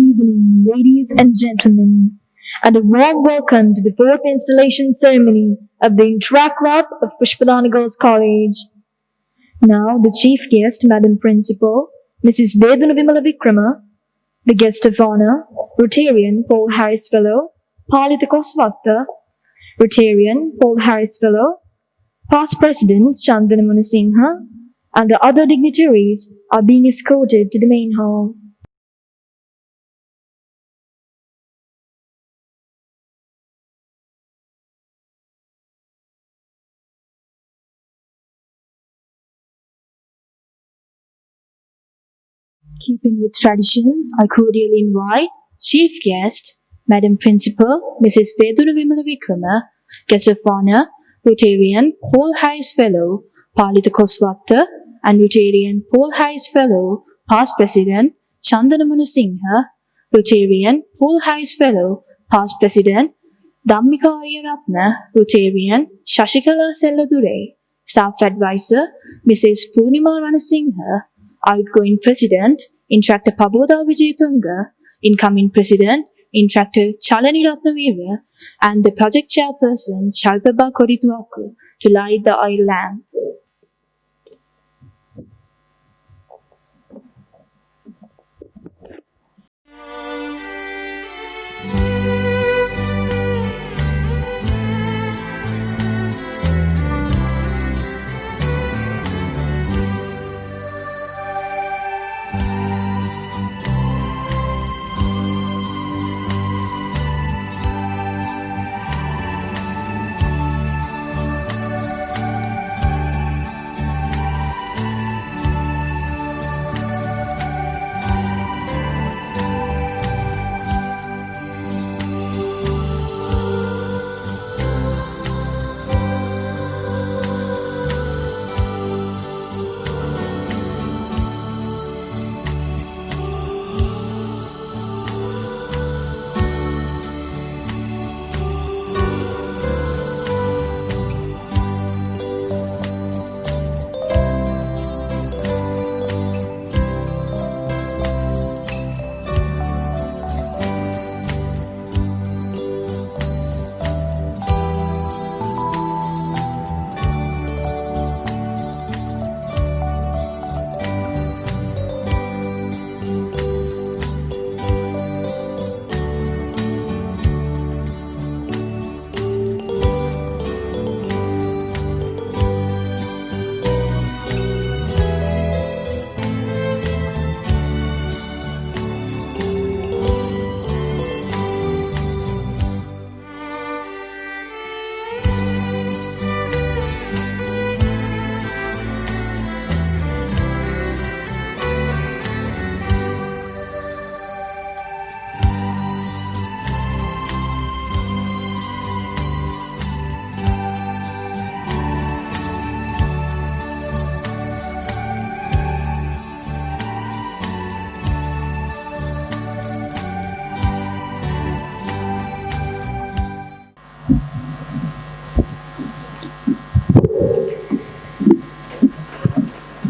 Evening, ladies and gentlemen, and a warm welcome to the fourth installation ceremony of the Interact Club of Pushpadana Girls College. Now, the chief guest, Madam Principal, Mrs. Vedana Vimala Vikrama, the guest of honor, Rotarian Paul Harris Fellow, Palita Koswakta, Rotarian Paul Harris Fellow, past President Chandana Munasinghe, and the other dignitaries are being escorted to the main hall. Keeping with tradition, I cordially invite Chief Guest, Madam Principal, Mrs. Vedana Vimala Vikrama, Guest of Honor, Rotarian Paul Harris Fellow, Palita Koswakta, and Rotarian Paul Harris Fellow, Past President Chandana Munasinghe, Rotarian Paul Harris Fellow, Past President Dhammika Ayaratna, Rotarian Shashikala Selladure, Staff Advisor Mrs. Purnima Ranasinghe, Outgoing President, Intractor Paboda Vijayatunga, Incoming President, Intractor Chalani Ratnaviva, and the Project Chairperson, Shalpaba Korituaku, to light the oil lamp.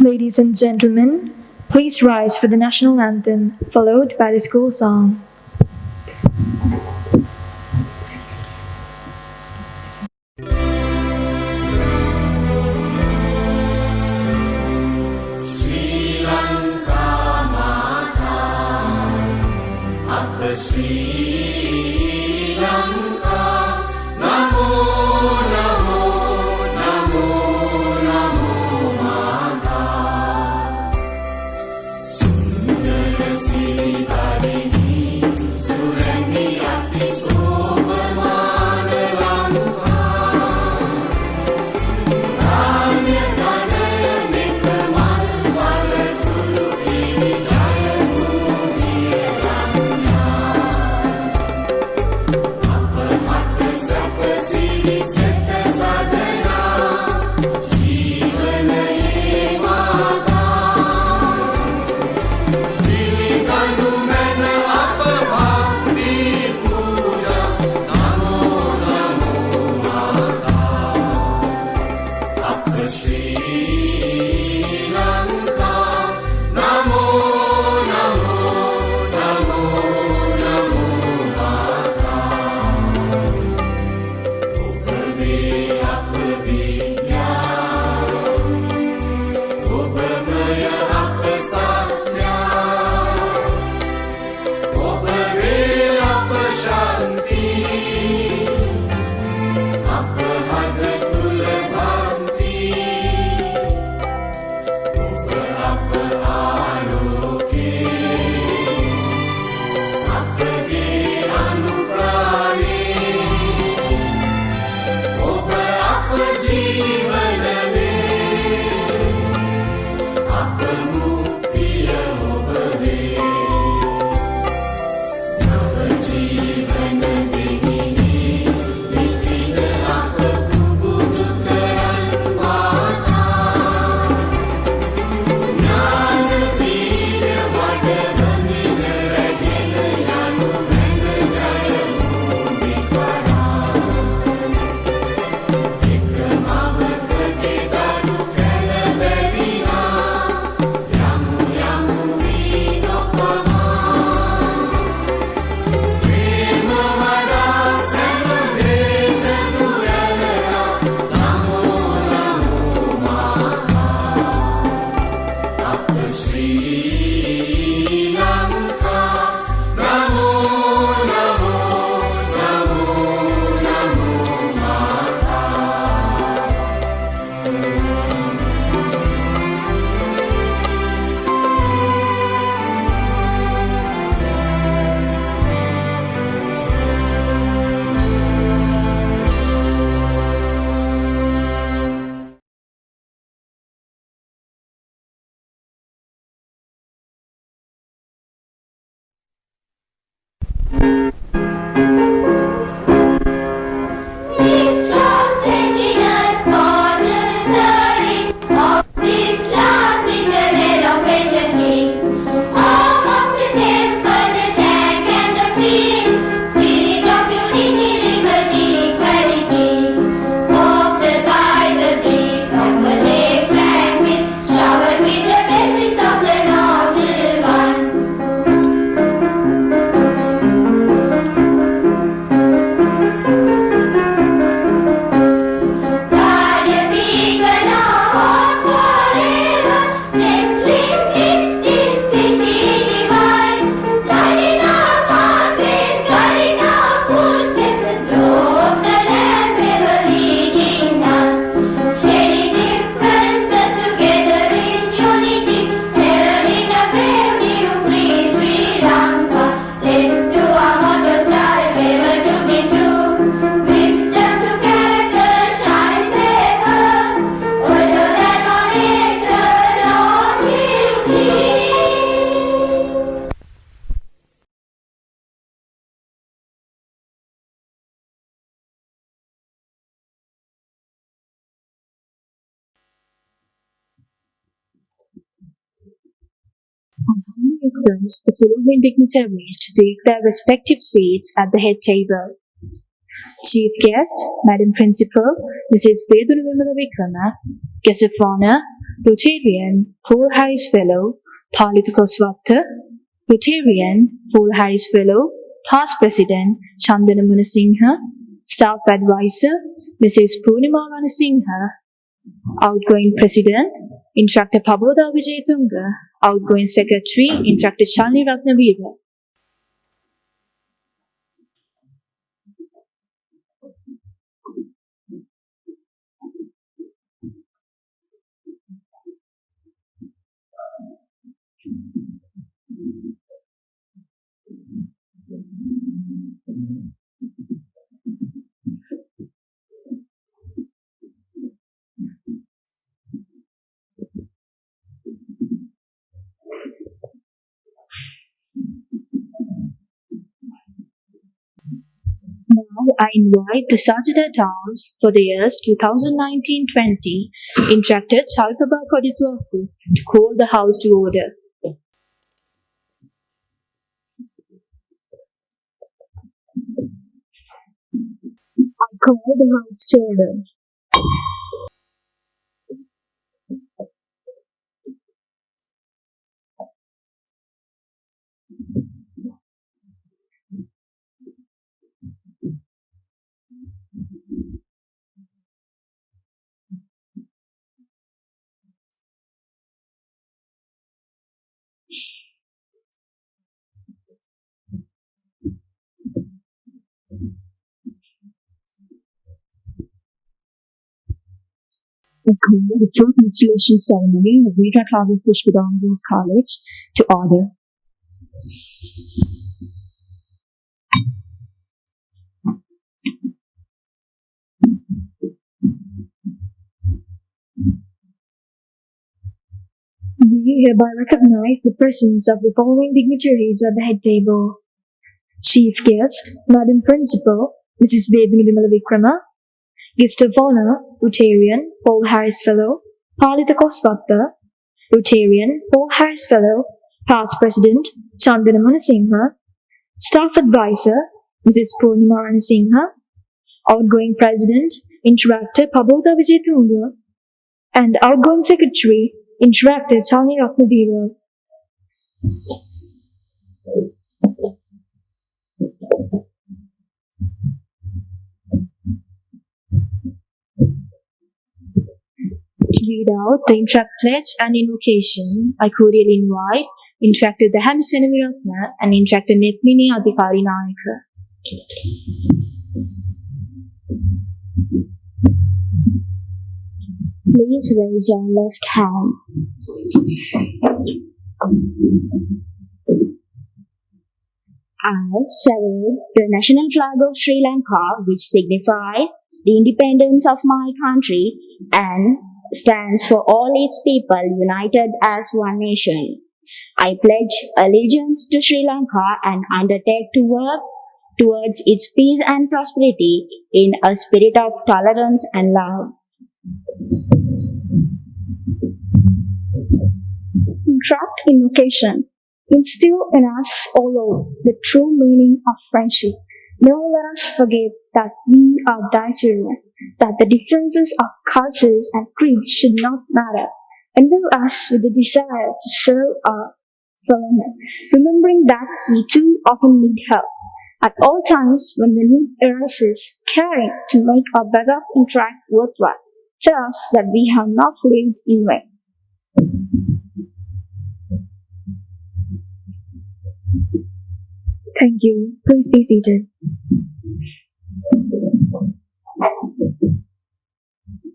Ladies and gentlemen, please rise for the national anthem, followed by the school song. Reference, the following dignitaries to take their respective seats at the head table. Chief Guest, Madam Principal, Mrs. Vedunu Vikrama, Guest of Honor, Rotarian, Paul Harris Fellow, Palita Koswatha, Rotarian, Paul Harris Fellow, Past President Chandana Munasinghe, Staff Advisor Mrs. Purnima Manasinghe, Outgoing President Instructor Paboda Vijayatunga, Outgoing Secretary Instructor Shalini Ratnavira. Now I invite the Sergeant at Arms for the years 2019-20 Instructor Chalpaba Kodituaku to call the House to order. I call the House to order. I call the fourth installation ceremony of Vita Club of Pushpadana Girls College to order. We hereby recognize the presence of the following dignitaries at the head table. Chief Guest, Madam Principal, Mrs. Vedana Vimala Vikrama. Guest of Honor, Rotarian, Paul Harris Fellow, Palita Koswatha. Rotarian, Paul Harris Fellow, Past President, Chandana Munasinghe. Staff Advisor, Mrs. Purnima Ranasinghe. Outgoing President, Interactor Paboda Vijayatunga. And Outgoing Secretary, Interactor Chalini Ratnavira. To read out the Interact Pledge and Invocation, I cordially invite Interactor Dehani Senamiratna and Interactor Netmini Adhikari Nayaka. Please raise your left hand. I salute the national flag of Sri Lanka, which signifies the independence of my country and stands for all its people united as one nation. I pledge allegiance to Sri Lanka and undertake to work towards its peace and prosperity in a spirit of tolerance and love. Interact Invocation. Instill in us, O Lord, the true meaning of friendship. Never let us forget that we are thy children, that the differences of cultures and creeds should not matter. Endue us with the desire to serve our fellow men, remembering that we too often need help. At all times when the need arises, caring to make our behalf interact worthwhile. Tell us that we have not lived in vain. Thank you. Please be seated.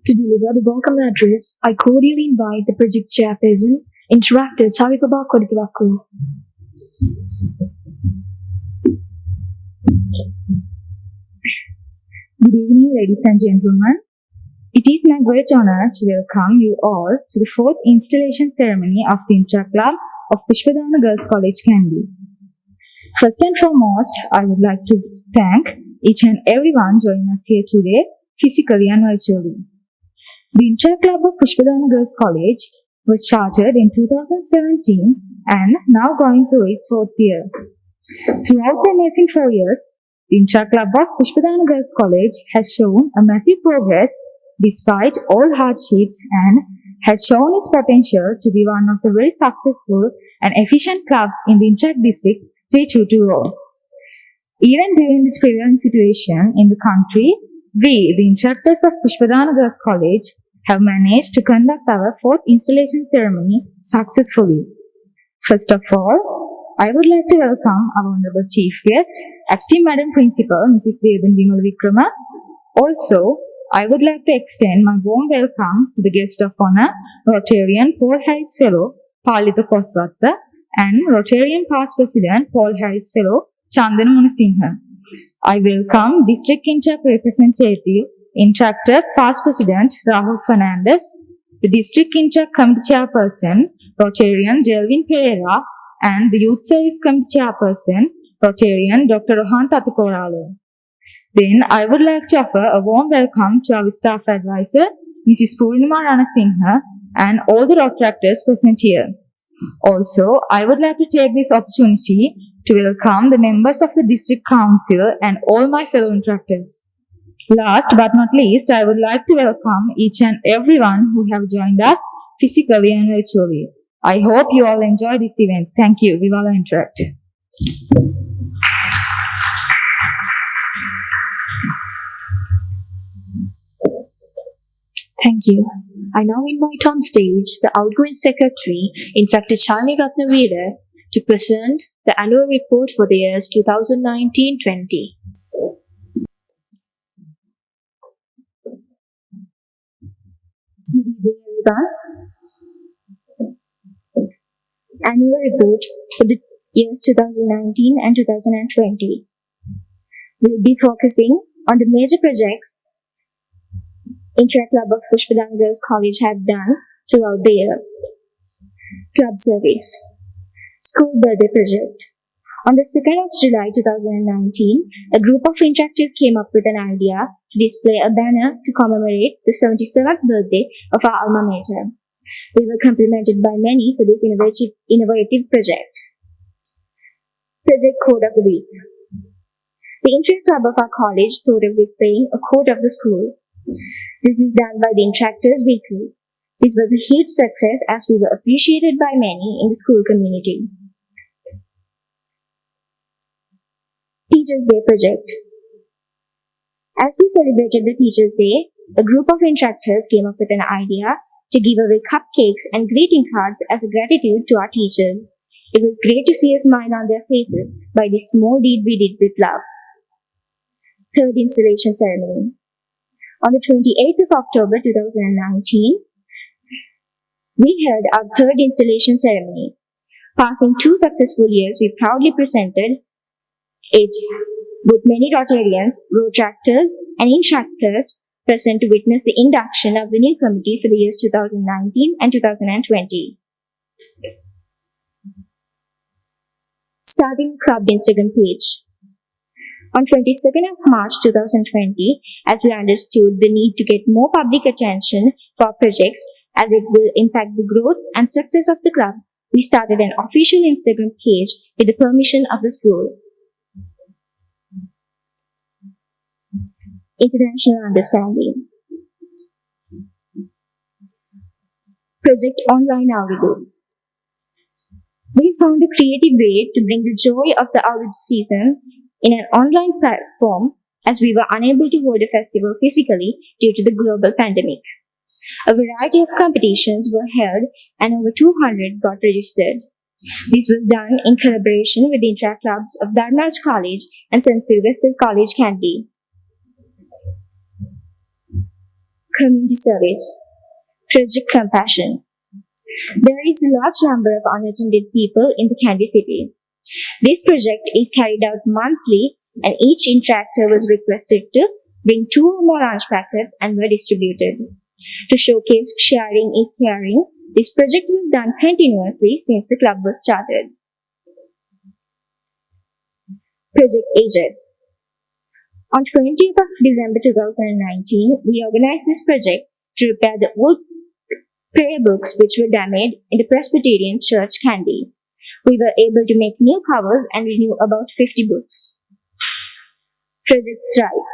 To deliver the welcome address, I cordially invite the project chairperson, Interactor Chavipaba Kodituaku. Good evening, ladies and gentlemen. It is my great honor to welcome you all to the fourth installation ceremony of the Interact Club of Pushpadana Girls College, Kandy. First and foremost, I would like to thank each and everyone joining us here today, physically and virtually. The Interact Club of Pushpadana Girls College was chartered in 2017 and now going through its fourth year. Throughout the amazing 4 years, the Interact Club of Pushpadana Girls College has shown a massive progress despite all hardships and had shown its potential to be one of the very successful and efficient clubs in the Interact district 3220. Even during this prevailing situation in the country, we, the instructors of Pushpadana Girls College, have managed to conduct our fourth installation ceremony successfully. First of all, I would like to welcome our Honorable Chief Guest, Acting Madam Principal, Mrs. Vedan Vimal Vikrama. Also, I would like to extend my warm welcome to the guest of honor, Rotarian Paul Harris Fellow, Palita Koswatta, and Rotarian Past President, Paul Harris Fellow, Chandana Munasinghe. I welcome District Interact Representative, Interactor Past President, Rahul Fernandez, the District Interact Committee Chairperson, Rotarian Delvin Pereira, and the Youth Service Committee Chairperson, Rotarian Dr. Rohan Tatukorala. Then I would like to offer a warm welcome to our staff advisor, Mrs. Purnima Ranasinghe, and all the Rotaractors present here. Also, I would like to take this opportunity to welcome the members of the District Council and all my fellow interactors. Last but not least, I would like to welcome each and everyone who have joined us physically and virtually. I hope you all enjoy this event. Thank you. Vivala Interact. Thank you. I now invite on stage the outgoing secretary, Inspector Chalini Ratnavira, to present the annual report for the years 2019-20. Good evening, everyone. Annual report for the years 2019 and 2020. We'll be focusing on the major projects Interact Club of Pushpadana Girls College have done throughout the year. Club Service. School Birthday Project. On the 2nd of July 2019, a group of interactors came up with an idea to display a banner to commemorate the 77th birthday of our alma mater. We were complimented by many for this innovative project. Project Code of the Week. The Interact Club of our college thought of displaying a code of the school. This is done by the Interactors Weekly. This was a huge success as we were appreciated by many in the school community. Teachers' Day Project. As we celebrated the Teachers' Day, a group of interactors came up with an idea to give away cupcakes and greeting cards as a gratitude to our teachers. It was great to see a smile on their faces by this small deed we did with love. Third Installation Ceremony. On the 28th of October 2019, we held our third installation ceremony. Passing 2 successful years, we proudly presented it with many Rotarians, Rotaractors, and Interactors present to witness the induction of the new committee for the years 2019 and 2020. Starting Club Instagram page. On 22nd of March 2020, as we understood the need to get more public attention for our projects as it will impact the growth and success of the club, we started an official Instagram page with the permission of the school. International Understanding. Project Online Auditorium. We found a creative way to bring the joy of the Auditorium season in an online platform as we were unable to hold a festival physically due to the global pandemic. A variety of competitions were held and over 200 got registered. This was done in collaboration with the Interact Clubs of Dharmaraj College and St. Sylvester's College, Kandy. Community Service. Project Compassion. There is a large number of unattended people in the Kandy city. This project is carried out monthly and each interactor was requested to bring 2 or more lunch packets and were distributed. To showcase sharing is caring, this project was done continuously since the club was started. Project Ages. On 20th of December 2019, we organized this project to repair the old prayer books which were damaged in the Presbyterian Church, Kandy. We were able to make new covers and renew about 50 books. Project Thrive.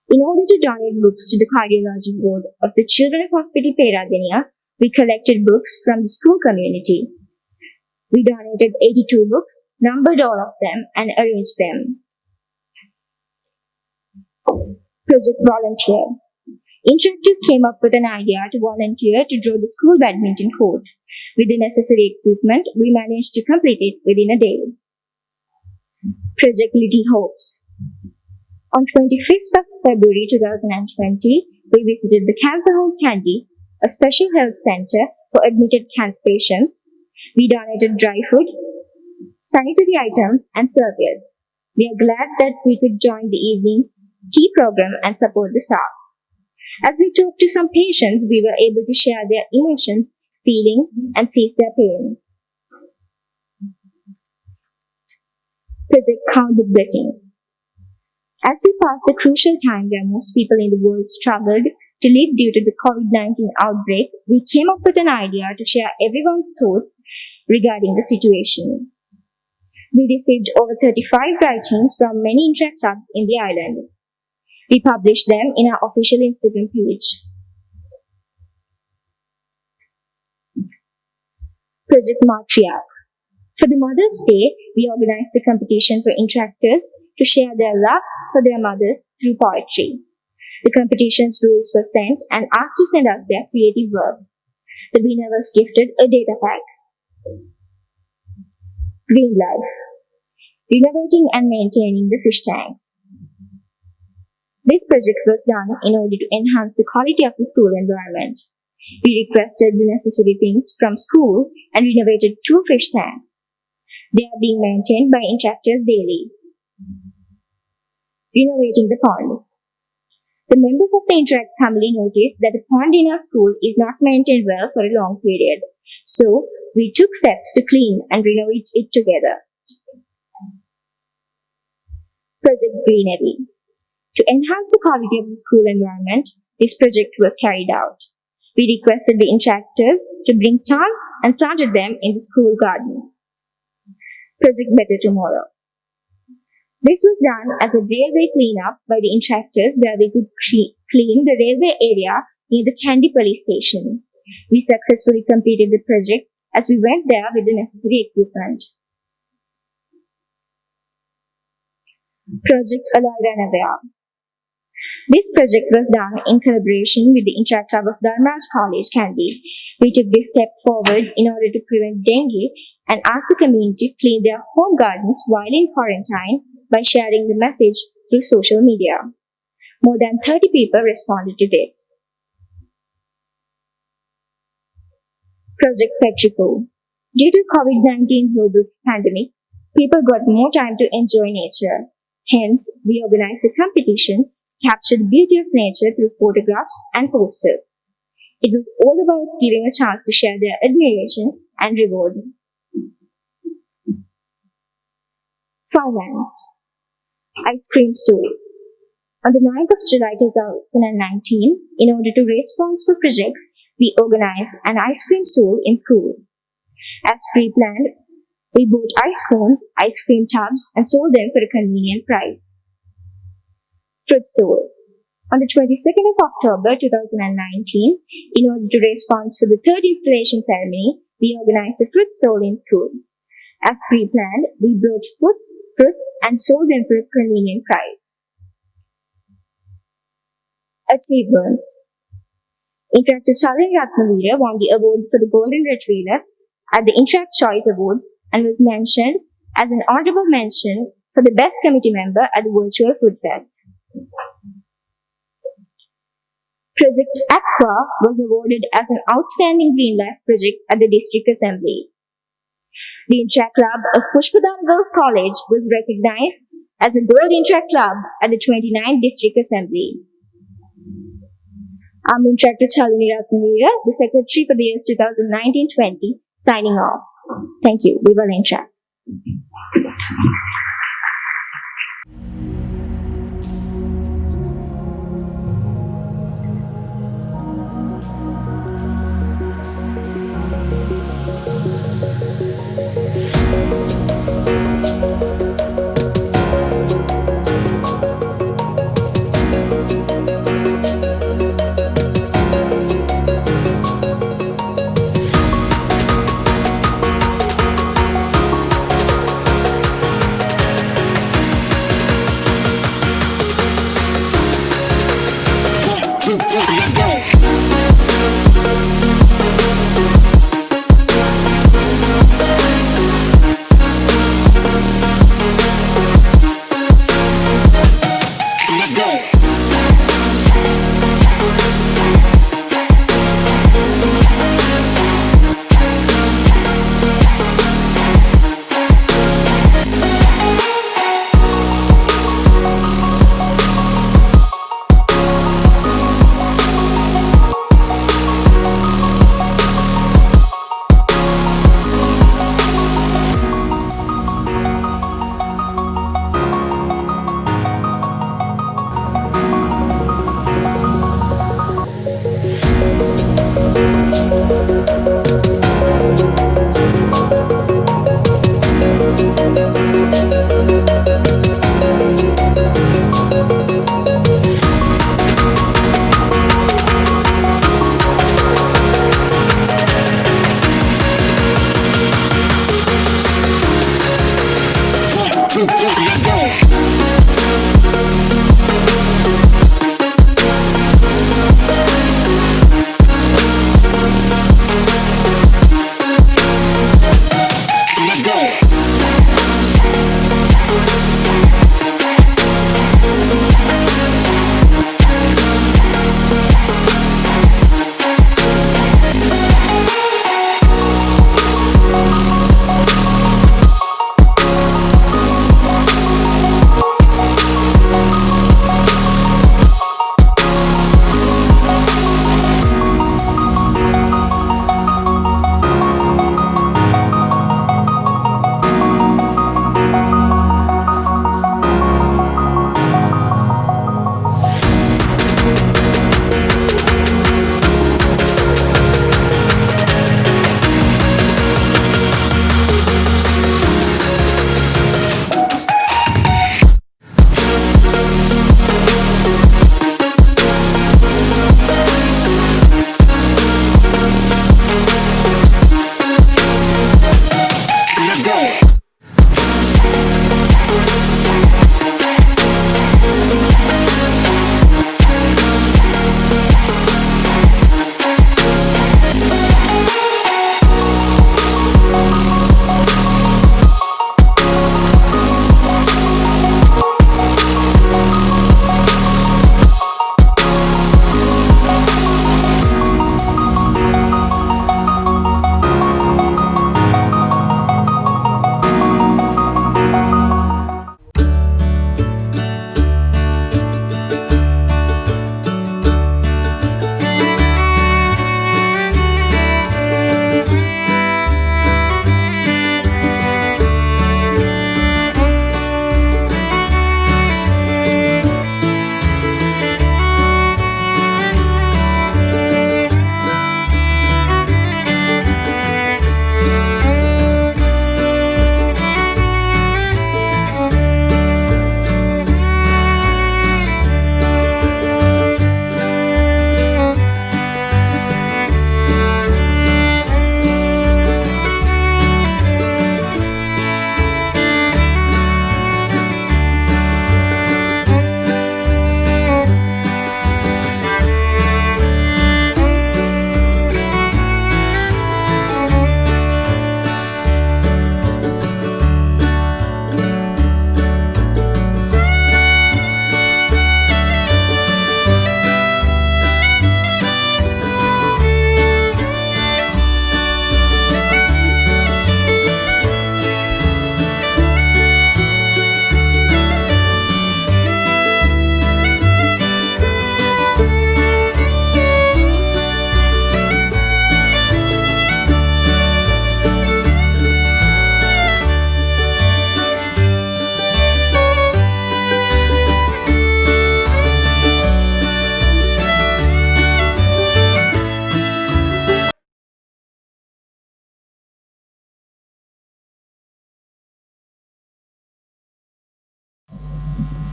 In order to donate books to the Cardiology Board of the Children's Hospital Peradeniya, We collected books from the school community. We donated 82 books, numbered all of them, and arranged them. Project Volunteer. Interactors came up with an idea to volunteer to draw the school badminton court. With the necessary equipment, we managed to complete it within a day. Project Little Hopes. On 25th of February 2020, we visited the cancer home Kandy, a special health center for admitted cancer patients. We donated dry food, sanitary items, and serviettes. We are glad that we could join the evening tea program and support the staff. As we talked to some patients, we were able to share their emotions, feelings, and seize their pain. Project Count the Blessings. As we passed a crucial time where most people in the world struggled to live due to the COVID-19 outbreak, we came up with an idea to share everyone's thoughts regarding the situation. We received over 35 writings from many interact clubs in the island. We published them in our official Instagram page. Project Matriarch. For the Mother's Day, we organized a competition for interactors to share their love for their mothers through poetry. The competition's rules were sent and asked to send us their creative work. The winner was gifted a data pack. Green Life. Renovating and maintaining the fish tanks. This project was done in order to enhance the quality of the school environment. We requested the necessary things from school and renovated 2 fish tanks. They are being maintained by interactors daily. Renovating the pond. The members of the Interact family noticed that the pond in our school is not maintained well for a long period. So, we took steps to clean and renovate it together. Project Greenery. To enhance the quality of the school environment, this project was carried out. We requested the interactors to bring plants and planted them in the school garden. Project Better Tomorrow. This was done as a railway cleanup by the interactors where we could clean the railway area near the Kandy police station. We successfully completed the project as we went there with the necessary equipment. Project Alive and Aware. This project was done in collaboration with the Interact Club of Dharmaraj College, Kandy. We took this step forward in order to prevent dengue and asked the community to clean their home gardens while in quarantine by sharing the message through social media. More than 30 people responded to this. Project Petrico. Due to COVID-19 global pandemic, people got more time to enjoy nature. Hence, we organized a competition to capture the beauty of nature through photographs and posters. It was all about giving a chance to share their admiration and reward. Finance. Ice cream store. On the 9th of July 2019, in order to raise funds for projects, we organized an ice cream store in school. As pre-planned, we bought ice cones, ice cream tubs, and sold them for a convenient price. Fruit store. On the 22nd of October 2019, in order to raise funds for the 3rd installation ceremony, we organized a fruit stall in school. As pre-planned, we brought fruits and sold them for a convenient price. Achievements. Interactor Chalini Ratnavira won the award for the Golden Retriever at the Interact Choice Awards and was mentioned as an honorable mention for the Best Committee Member at the Virtual Food Fest. Project Aqua was awarded as an Outstanding Green Life Project at the District Assembly. The Interact Club of Pushpadana Girls College was recognized as a Gold Interact Club at the 29th District Assembly. I'm Interactor Chalini Ratnavira, the Secretary for the years 2019-20, signing off. Thank you. We will interact.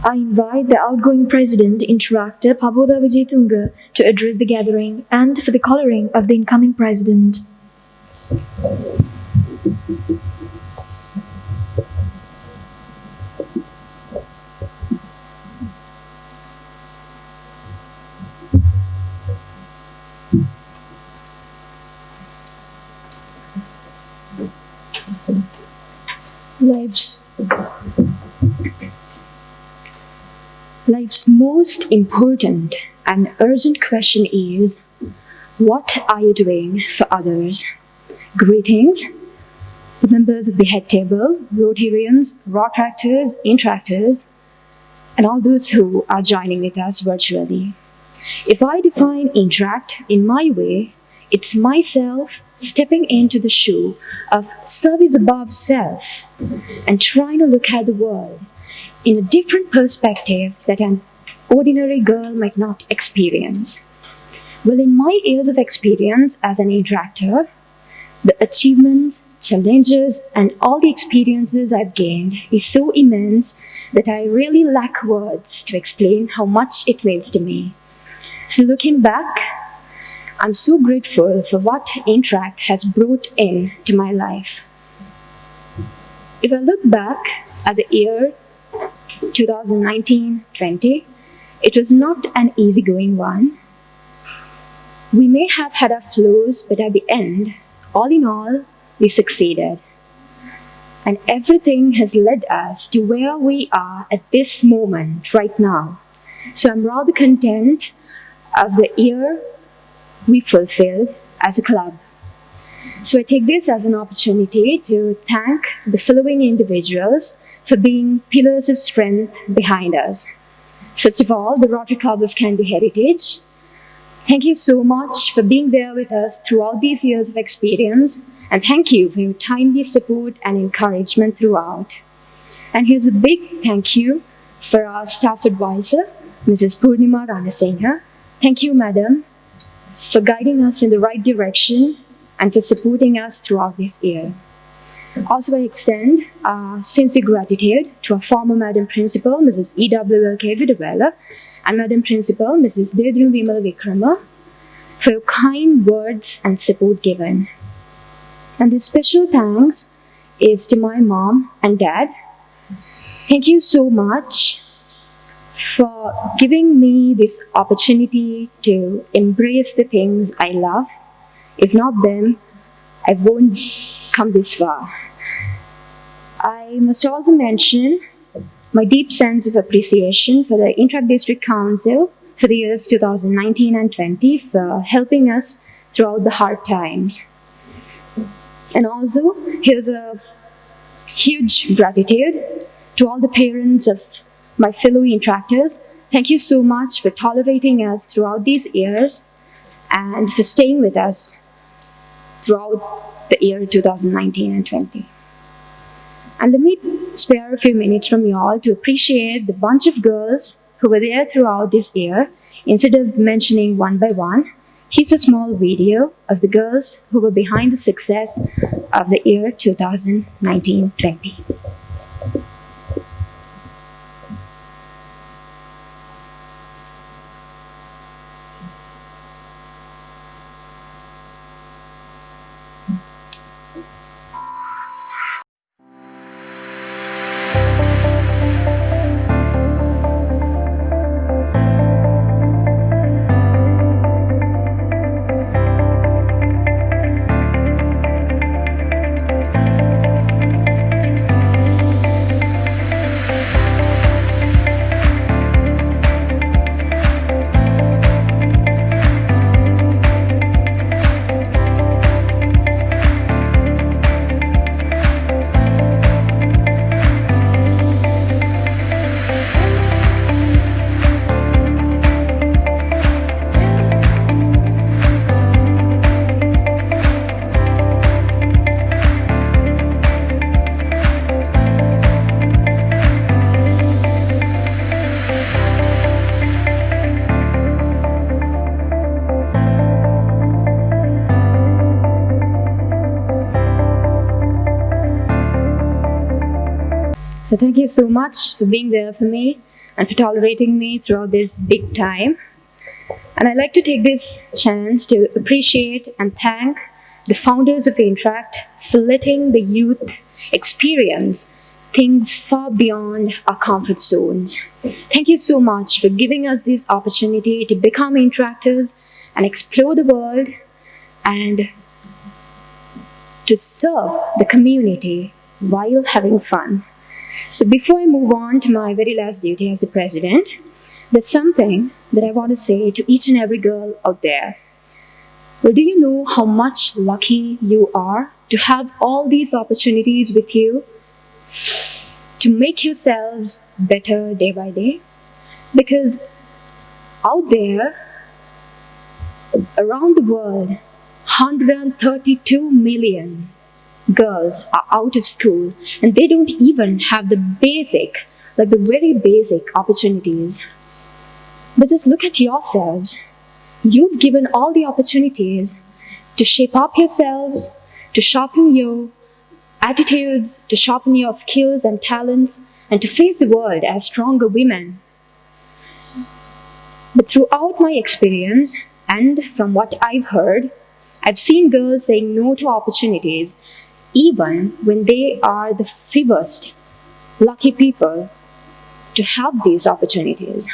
I invite the outgoing president, interactor Paboda Vijayatunga, to address the gathering and for the coloring of the incoming president. Life's most important and urgent question is, what are you doing for others? Greetings, the members of the head table, Rotarians, Rotractors, Interactors, and all those who are joining with us virtually. If I define interact in my way, it's myself stepping into the shoe of service above self and trying to look at the world in a different perspective that an ordinary girl might not experience. Well, in my years of experience as an interactor, the achievements, challenges, and all the experiences I've gained is so immense that I really lack words to explain how much it means to me. So looking back, I'm so grateful for what Interact has brought in to my life. If I look back at the year 2019-20, it was not an easygoing one. We may have had our flaws, but at the end, all in all, we succeeded. And everything has led us to where we are at this moment right now. So I'm rather content of the year we fulfilled as a club. So I take this as an opportunity to thank the following individuals for being pillars of strength behind us. First of all, the Rotary Club of Kandy Heritage. Thank you so much for being there with us throughout these years of experience, and thank you for your timely support and encouragement throughout. And here's a big thank you for our staff advisor, Mrs. Purnima Ranasinghe. Thank you, madam, for guiding us in the right direction and for supporting us throughout this year. Also, I extend sincere gratitude to our former Madam Principal, Mrs. E.W.L.K. Vidavela, and Madam Principal, Mrs. Dedru Vimal Vikrama, for your kind words and support given. And a special thanks is to my mom and dad. Thank you so much for giving me this opportunity to embrace the things I love. If not them, I won't come this far. I must also mention my deep sense of appreciation for the Intra-District Council for the years 2019 and 20 for helping us throughout the hard times. And also, here's a huge gratitude to all the parents of my fellow interactors. Thank you so much for tolerating us throughout these years and for staying with us throughout the year 2019 and 20. And let me spare a few minutes from you all to appreciate the bunch of girls who were there throughout this year. Instead of mentioning one by one, here's a small video of the girls who were behind the success of the year 2019-20. So thank you so much for being there for me and for tolerating me throughout this big time. And I'd like to take this chance to appreciate and thank the founders of Interact for letting the youth experience things far beyond our comfort zones. Thank you so much for giving us this opportunity to become interactors and explore the world and to serve the community while having fun. So before I move on to my very last duty as the president, there's something that I want to say to each and every girl out there. Well, do you know how much lucky you are to have all these opportunities with you to make yourselves better day by day? Because out there, around the world, 132 million girls are out of school and they don't even have the basic, like the very basic opportunities. But just look at yourselves. You've given all the opportunities to shape up yourselves, to sharpen your attitudes, to sharpen your skills and talents, and to face the world as stronger women. But throughout my experience, and from what I've heard, I've seen girls saying no to opportunities, even when they are the fewest lucky people to have these opportunities.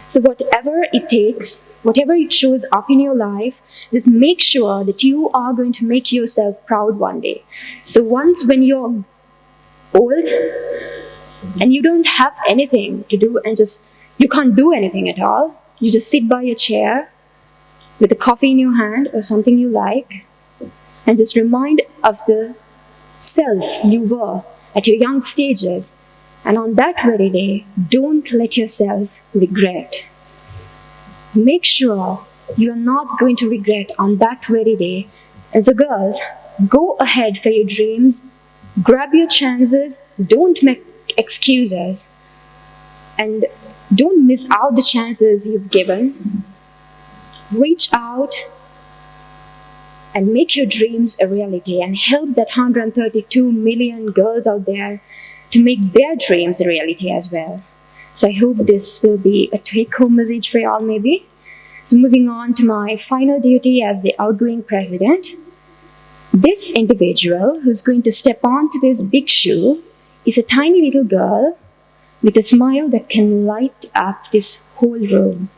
So whatever it takes, whatever it shows up in your life, just make sure that you are going to make yourself proud one day. So once when you're old and you don't have anything to do and just, you can't do anything at all, you just sit by your chair with a coffee in your hand or something you like and just remind of the self you were at your young stages. And on that very day, don't let yourself regret. Make sure you are not going to regret on that very day. As a girls, go ahead for your dreams, grab your chances, don't make excuses, and don't miss out the chances you've given. Reach out and make your dreams a reality and help that 132 million girls out there to make their dreams a reality as well. So I hope this will be a take-home message for you all maybe. So moving on to my final duty as the outgoing president. This individual who's going to step onto this big shoe is a tiny little girl with a smile that can light up this whole room.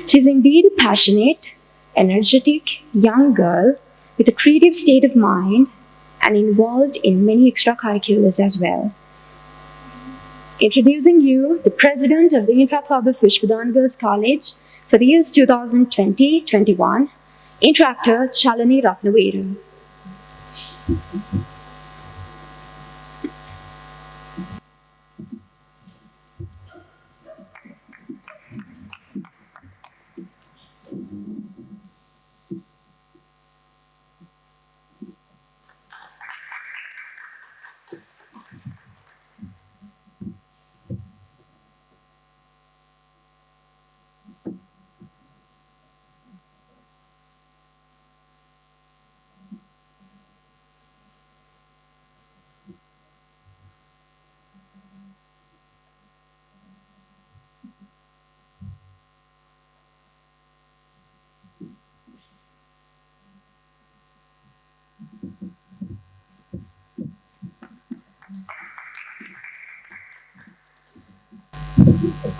She's indeed a passionate, energetic young girl with a creative state of mind and involved in many extracurriculars as well. Introducing you, the president of the Infra Club of Pushpadana Girls College for the years 2020-21, Interactor Chalani Ratnaveru.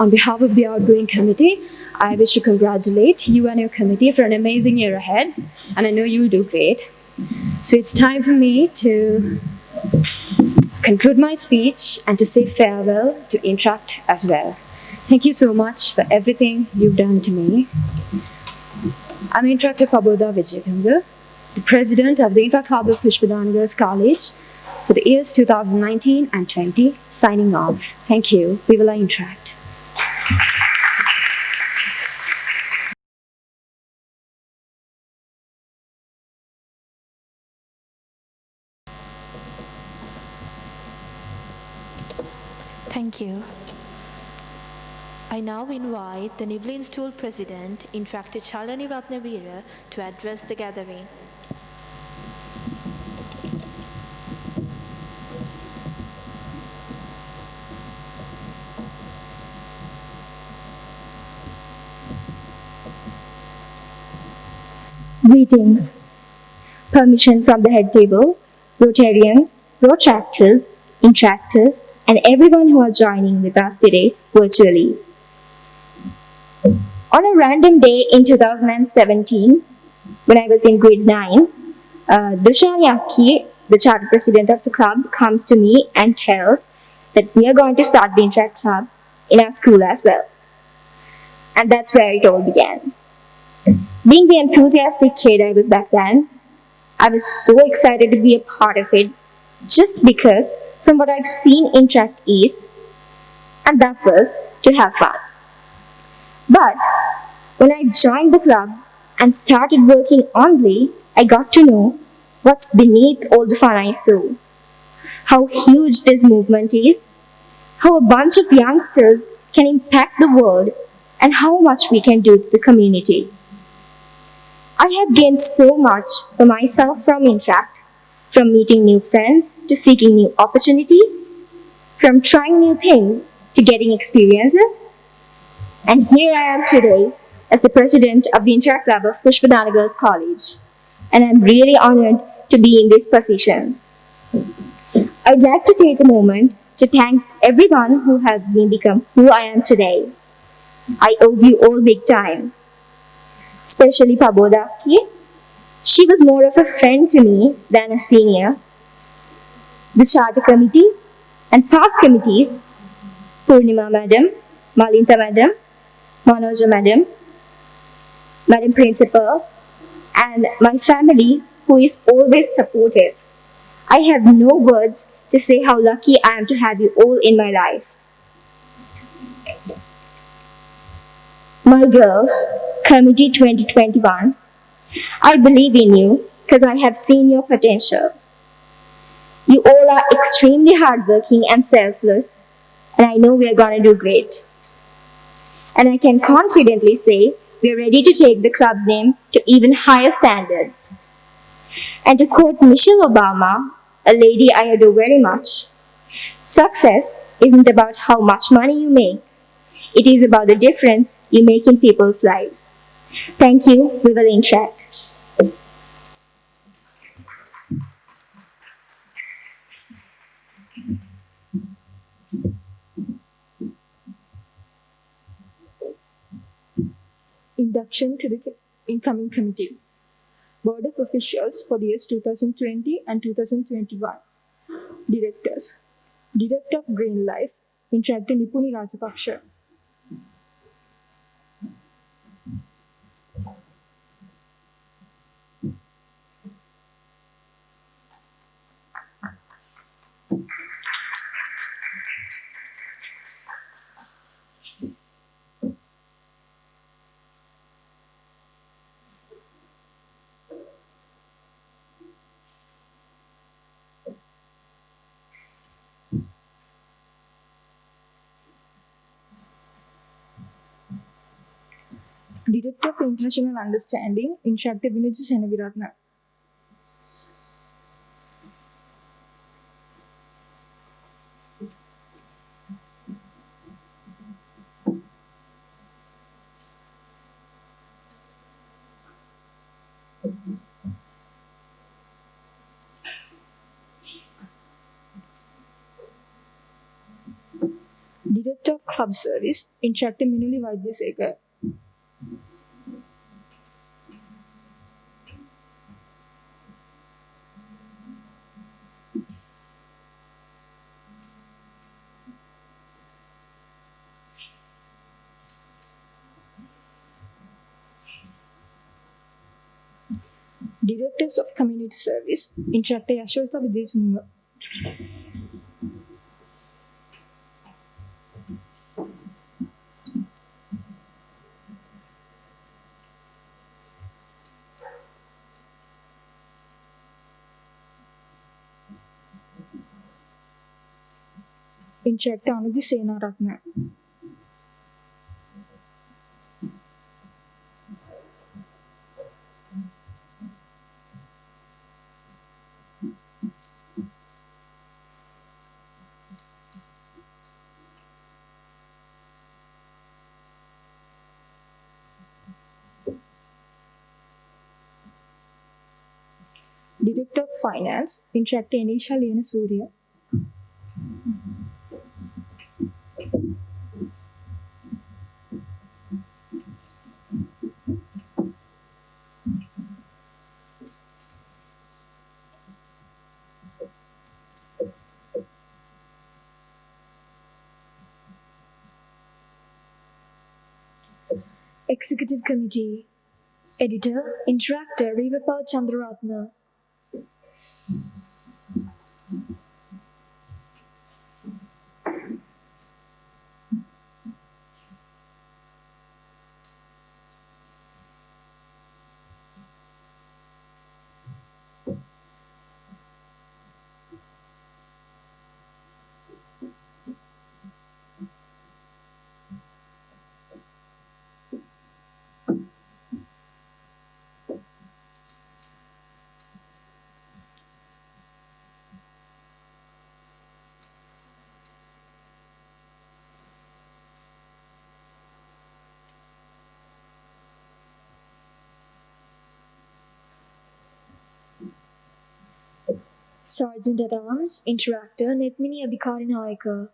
On behalf of the outgoing committee, I wish to congratulate you and your committee for an amazing year ahead, and I know you'll do great. So it's time for me to conclude my speech and to say farewell to Interact as well. Thank you so much for everything you've done to me. I'm Interactor Paboda Vijaythunga, the president of the Infra Club of Pushpadana Girls College for the years 2019 and 20, signing off. Thank you. We will interact. Thank you. I now invite the Nivlin Stool President, Interactor Chalani Ratnavira, to address the gathering. Greetings. Permission from the head table, Rotarians, Protractors, Interactors, and everyone who are joining with us today virtually. On a random day in 2017, when I was in grade 9, Dushanyaki, the charter president of the club, comes to me and tells that we are going to start the Interact Club in our school as well. And that's where it all began. Being the enthusiastic kid I was back then, I was so excited to be a part of it just because from what I've seen Interact is, and that was to have fun. But when I joined the club and started working only, I got to know what's beneath all the fun I saw. How huge this movement is, how a bunch of youngsters can impact the world, and how much we can do to the community. I have gained so much for myself from Interact, from meeting new friends to seeking new opportunities, from trying new things to getting experiences. And here I am today as the president of the Interact Club of Pushpadana Girls College. And I'm really honored to be in this position. I'd like to take a moment to thank everyone who helped me become who I am today. I owe you all big time. Especially Pabodaki. She was more of a friend to me than a senior. The charter committee and past committees, Purnima Madam, Malinta Madam, Manoja Madam, Madam Principal, and my family who is always supportive. I have no words to say how lucky I am to have you all in my life. My girls, Committee 2021, I believe in you because I have seen your potential. You all are extremely hardworking and selfless, and I know we are going to do great. And I can confidently say we are ready to take the club name to even higher standards. And to quote Michelle Obama, a lady I adore very much, success isn't about how much money you make, it is about the difference you make in people's lives. Thank you. We will interact. Induction to the incoming committee. Board of Officials for the years 2020 and 2021. Directors. Director of Green Life, Interactor Nipuni Rajapaksha. Director of International Understanding, Interactor Viniji Senaviratna. Director of Club Service, Interactor Minuli Vaidyasekar. Directors of Community Service, Interactor Yashotha Vidyajanunga. Interactor Anudhi Senaratna. Director of Finance, Intractor Anisha Lena Surya. Executive Committee. Editor, Interactor, Rivapal Chandraratna. Sergeant at Arms, Interactor, Nethmini Adhikari Nayaka.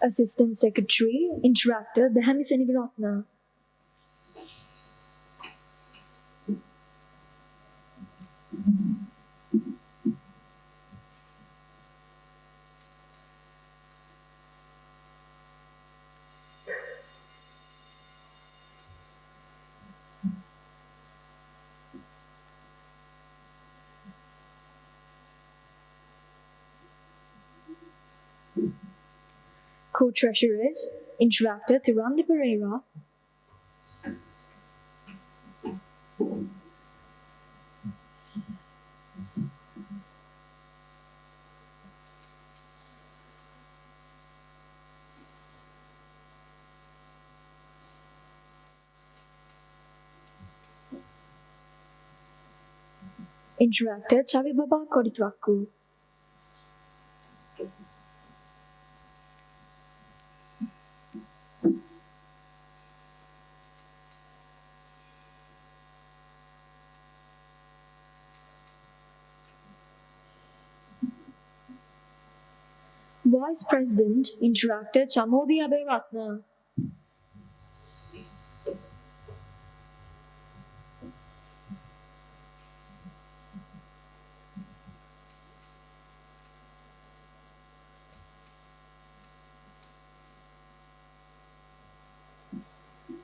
Assistant Secretary, Interactor, Dahami Seniviratna. Co-Treasurers, Interactor, Tirandi Pereira. Interactor, Chavibaba Koditwaku. Vice President, Interactor, Chamodi Aberatna.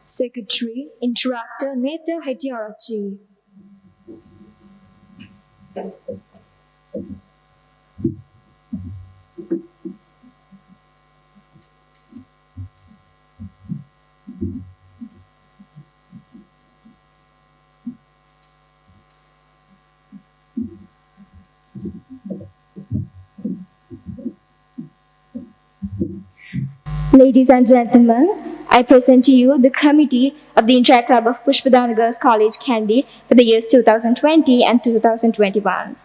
Secretary, Interactor, Netha Hetiarachi. Ladies and gentlemen, I present to you the committee of the Interact Club of Pushpadana Girls College, Kandy for the years 2020 and 2021.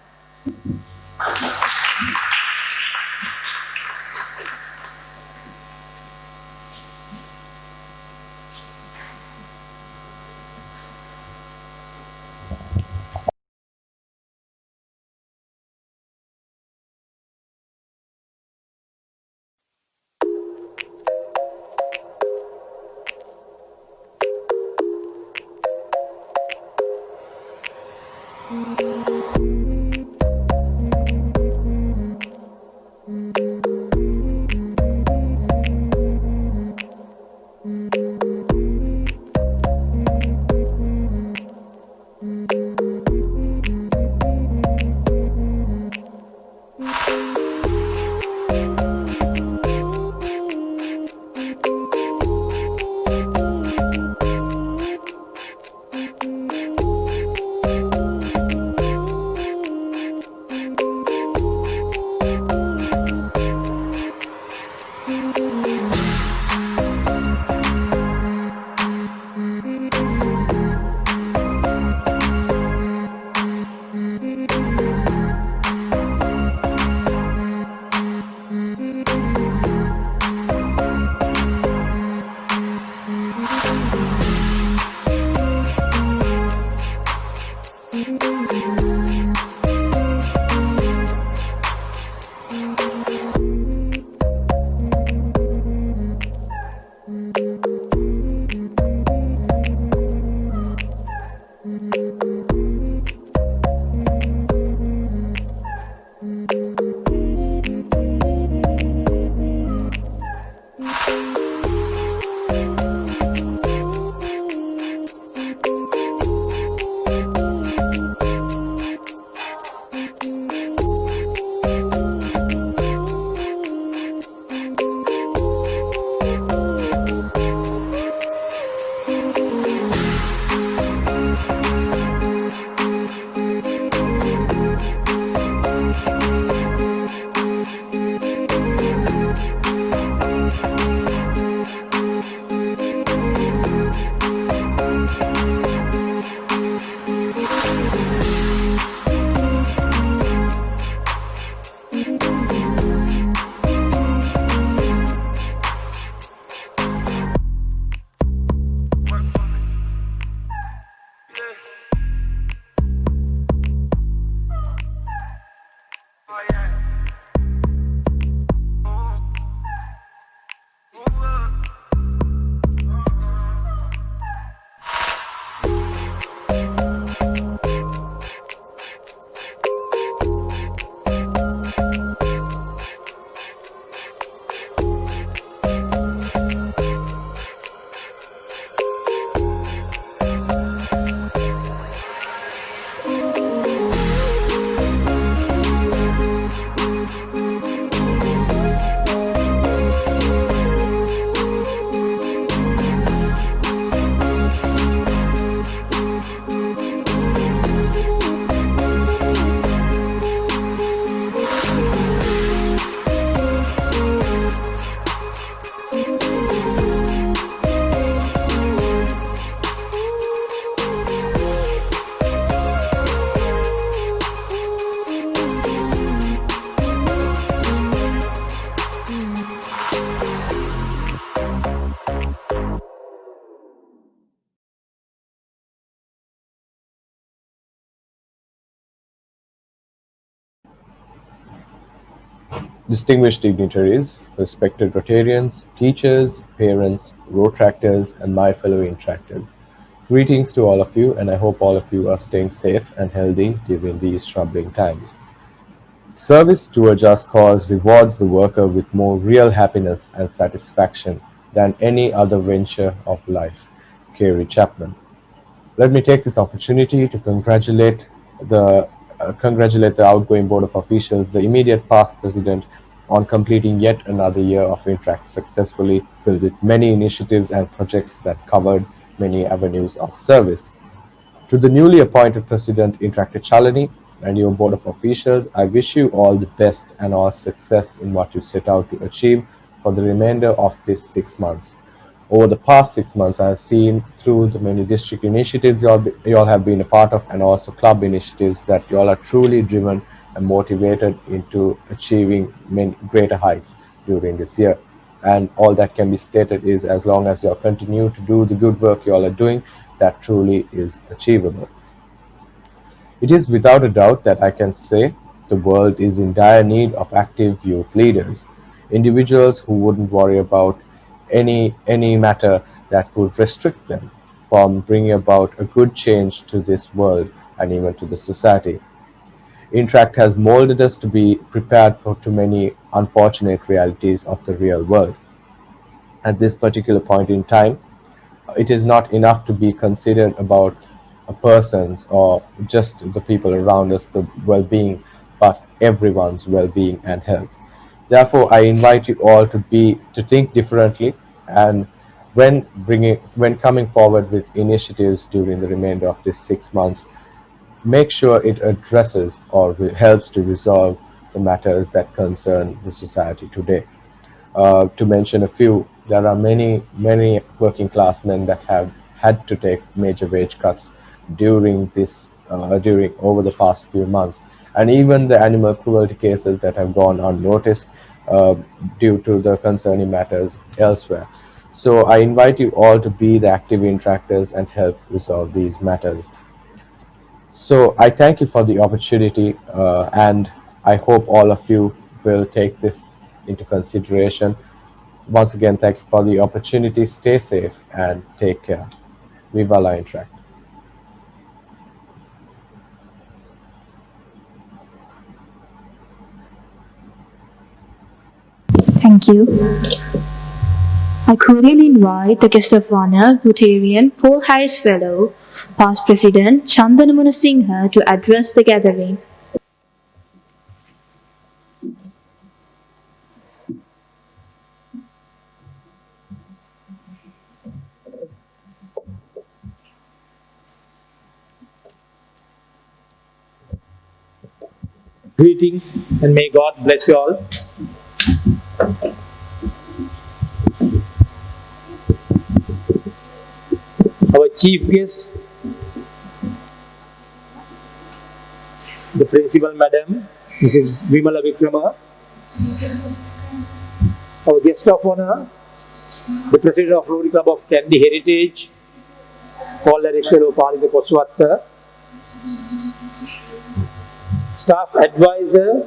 Distinguished dignitaries, respected Rotarians, teachers, parents, road tractors, and my fellow interactors. Greetings to all of you, and I hope all of you are staying safe and healthy during these troubling times. Service to a just cause rewards the worker with more real happiness and satisfaction than any other venture of life. Kerry Chapman. Let me take this opportunity to congratulate the outgoing Board of Officials, the immediate past president, on completing yet another year of Interact successfully, filled with many initiatives and projects that covered many avenues of service. To the newly appointed President Interact Chalani and your Board of Officials, I wish you all the best and all success in what you set out to achieve for the remainder of these 6 months. Over the past 6 months, I have seen through the many district initiatives you all have been a part of, and also club initiatives, that you all are truly driven and motivated into achieving many greater heights during this year. And all that can be stated is, as long as you all continue to do the good work you all are doing, that truly is achievable. It is without a doubt that I can say the world is in dire need of active youth leaders, individuals who wouldn't worry about any matter that would restrict them from bringing about a good change to this world and even to the society. Interact has molded us to be prepared for too many unfortunate realities of the real world. At this particular point in time, it is not enough to be considered about a person's or just the people around us, the well-being, but everyone's well-being and health. Therefore, I invite you all to think differently, and when coming forward with initiatives during the remainder of this 6 months, make sure it addresses or helps to resolve the matters that concern the society today. To mention a few, there are many working class men that have had to take major wage cuts during over the past few months, and even the animal cruelty cases that have gone unnoticed uh, due to the concerning matters elsewhere. So I invite you all to be the active interactors and help resolve these matters. So I thank you for the opportunity, and I hope all of you will take this into consideration. Once again, thank you for the opportunity. Stay safe and take care. Viva la Interact. Thank you. I cordially invite the guest of honor, Rotarian Paul Harris Fellow, past President Chandanamuna Singha, to address the gathering. Greetings and may God bless you all. Our chief guest, the principal madam, Mrs. Vimala Vikrama. Our guest of honor, the president of Rotary Club of Kandy Heritage, Paul Harris Fellow Palita Koswatta. Staff advisor,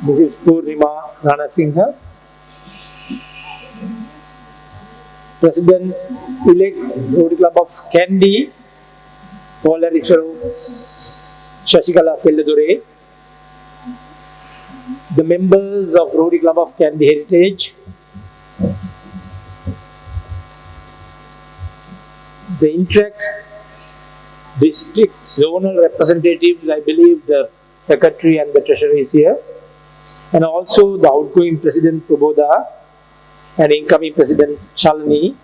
Mrs. Purnima Ranasinghe. President-elect Rotary Club of Kandy, Paul Harris Fellow Shashikala Selladure. The members of Rotary Club of Kandy Heritage, the Interact district zonal representatives, I believe the secretary and the treasurer is here, and also the outgoing president Puboda and incoming president Chalani,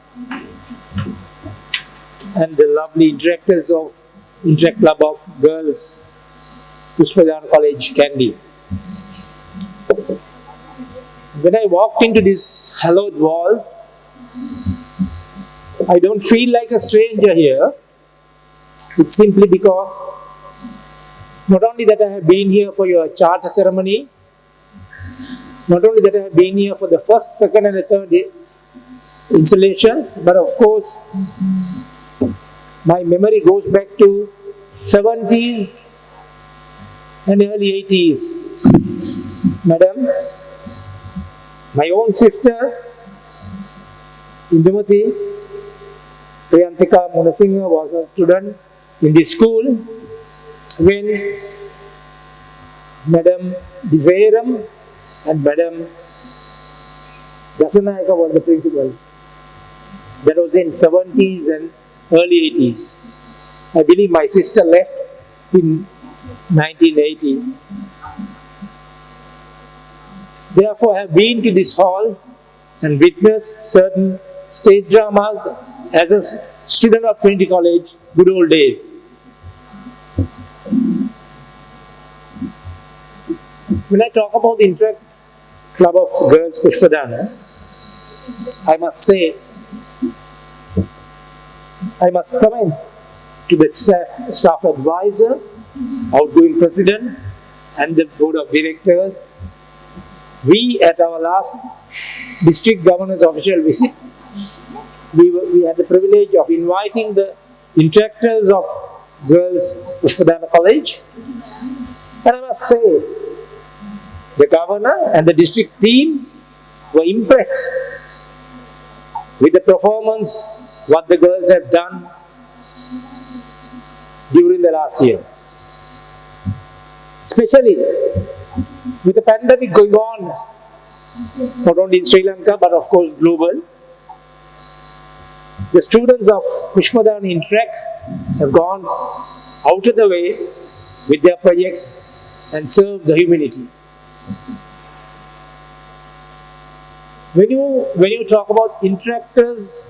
and the lovely directors of Interact Club of Girls Pushpadana College Kandy. When I walked into these hallowed walls, I don't feel like a stranger here. It's simply because not only that I have been here for your charter ceremony, not only that I have been here for the first, second and the third installations, but of course my memory goes back to 70s and early 80s. Madam, My own sister, Indumati Priyantika Munasinghe, was a student in this school when Madam Desairam and Madam Dasanayaka was the principals. That was in 70s and early 80s. I believe my sister left in 1980. Therefore, I have been to this hall and witnessed certain stage dramas as a student of Trinity College, good old days. When I talk about the Interact Club of Girls Pushpadana, I must say, I must comment to the staff advisor, outgoing president, and the board of directors. We, at our last district governor's official visit, we had the privilege of inviting the interactors of Girls Pushpadana College. And I must say, the governor and the district team were impressed with the performance, what the girls have done during the last year. Especially with the pandemic going on, not only in Sri Lanka but of course global, the students of Pushpadana Interact have gone out of the way with their projects and served the humanity. When you talk about interactors,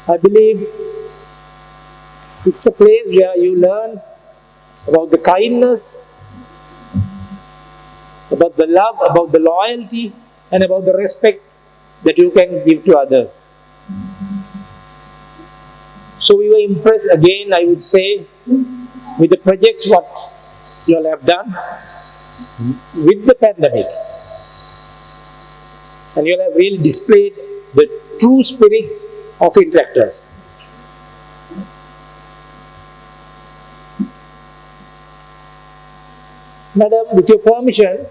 I believe it's a place where you learn about the kindness, about the love, about the loyalty, and about the respect that you can give to others. So we were impressed again, I would say, with the projects what you all have done with the pandemic. And you all have really displayed the true spirit of interactors. Madam, with your permission,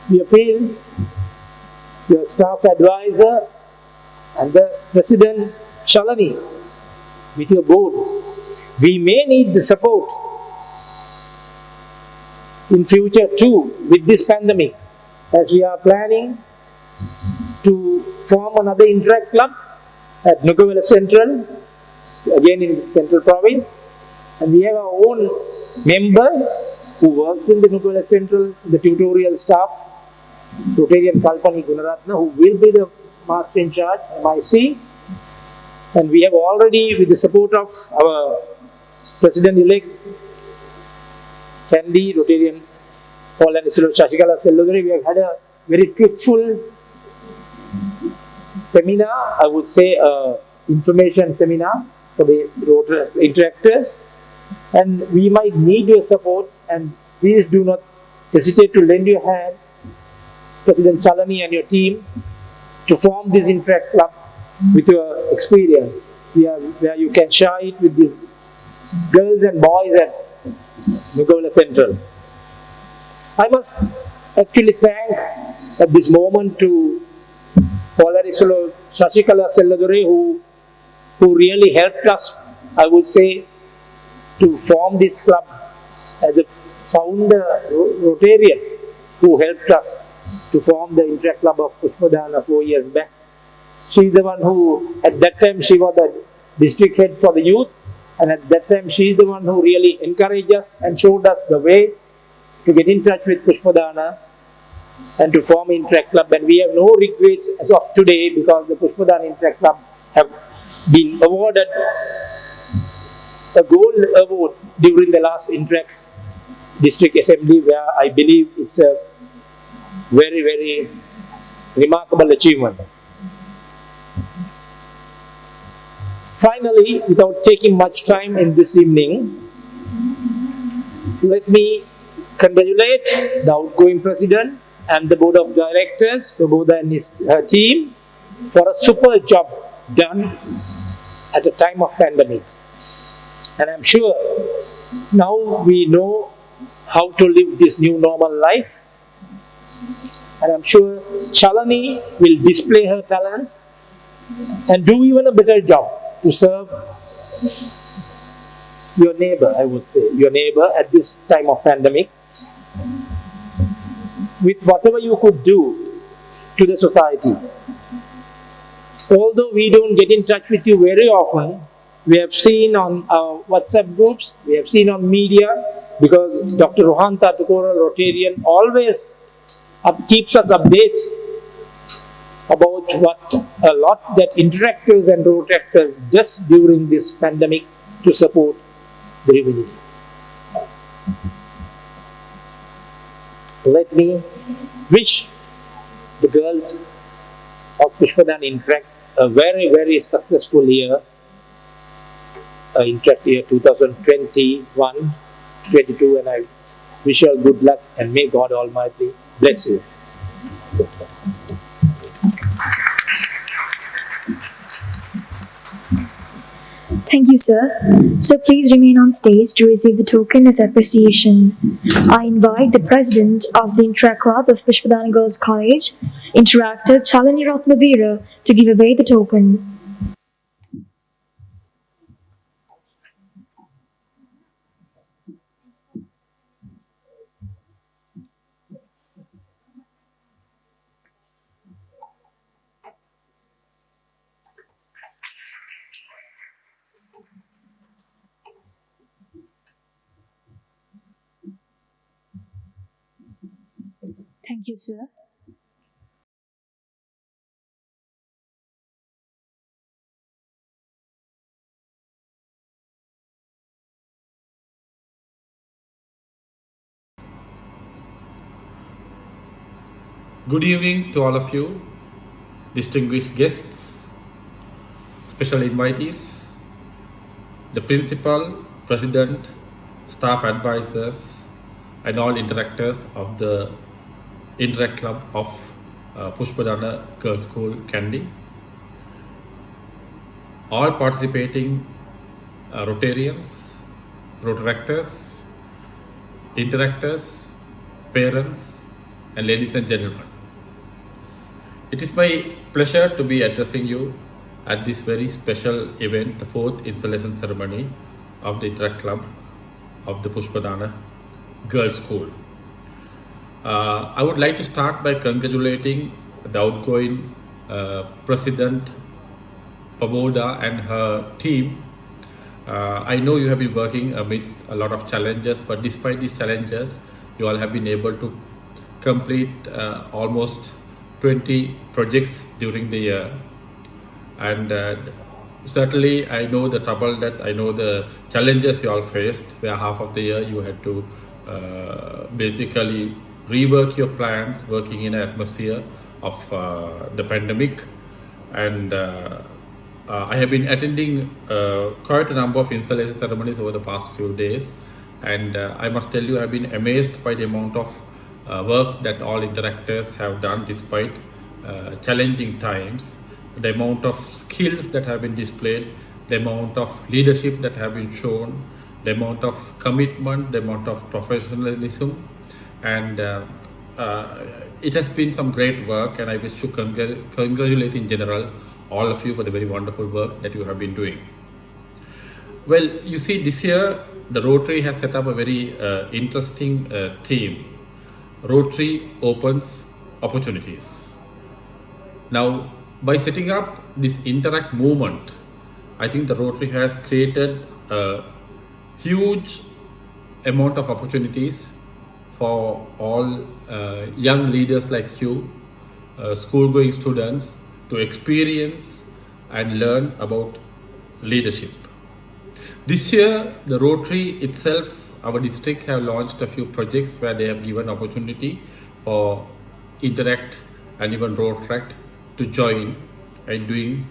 we appeal your staff advisor and the President Shalani, with your board. We may need the support in future too with this pandemic, as we are planning to form another Interact Club at Nugavela Central, again in the Central Province. And we have our own member who works in the Nugavela Central, the tutorial staff, Rotarian Kalpani Gunaratna, who will be the master in charge, MIC. And we have already, with the support of our President-elect, Kandy, Rotarian Paul and Shashikala Selladuri, we have had a very truthful seminar, I would say information seminar for the interactors. And we might need your support, and please do not hesitate to lend your hand, President Chalani and your team, to form this Interact Club with your experience, where you can share it with these girls and boys at Nugavela Central. I must actually thank at this moment to Polarisolo Shashikala Selladure, who really helped us, I would say, to form this club as a founder Rotarian who helped us to form the Interact Club of Pushpadana 4 years back. She is the one who, at that time, she was the district head for the youth, and at that time, she is the one who really encouraged us and showed us the way to get in touch with Pushpadana and to form Interact Club. And we have no regrets as of today, because the Pushpadana Interact Club have been awarded a gold award during the last Interact District Assembly, where I believe it's a very, very remarkable achievement. Finally, without taking much time in this evening, let me congratulate the outgoing president and the board of directors, Prabodha and her team, for a super job done at a time of pandemic. And I'm sure now we know how to live this new normal life. And I'm sure Chalani will display her talents and do even a better job to serve your neighbor, I would say, your neighbor at this time of pandemic, with whatever you could do to the society. Although we don't get in touch with you very often, we have seen on our WhatsApp groups, we have seen on media, because Dr. Rohanta Tukora Rotarian always keeps us updates about what a lot that interactors and rotators just during this pandemic to support the community. Let me wish the girls of Pushpadana Interact a very, very successful year, Interact year 2021-22, and I wish you all good luck and may God Almighty bless you. Thank you, sir. So please remain on stage to receive the token of appreciation. I invite the president of the Interact Club of Pushpadana Girls College, Interactor Chalani Ratnavira, to give away the token. Thank you, sir. Good evening to all of you, distinguished guests, special invitees, the principal, president, staff advisors, and all interactors of the Interact Club of Pushpadana Girls School, Kandy. All participating Rotarians, Rotaractors, interactors, parents, and ladies and gentlemen. It is my pleasure to be addressing you at this very special event, the 4th installation ceremony of the Interact Club of the Pushpadana Girls School. I would like to start by congratulating the outgoing President Paboda and her team. I know you have been working amidst a lot of challenges, but despite these challenges, you all have been able to complete almost 20 projects during the year. And certainly I know the trouble I know the challenges you all faced, where half of the year you had to basically rework your plans, working in an atmosphere of the pandemic. And I have been attending quite a number of installation ceremonies over the past few days, and I must tell you, I've been amazed by the amount of work that all interactors have done despite challenging times, the amount of skills that have been displayed, the amount of leadership that have been shown, the amount of commitment, the amount of professionalism, and it has been some great work, and I wish to congratulate in general all of you for the very wonderful work that you have been doing. Well, you see, this year the Rotary has set up a very interesting theme. Rotary opens opportunities. Now, by setting up this Interact movement, I think the Rotary has created a huge amount of opportunities for all young leaders like you, school-going students, to experience and learn about leadership. This year, the Rotary itself, our district, have launched a few projects where they have given opportunity for Interact and even Rotaract to join and doing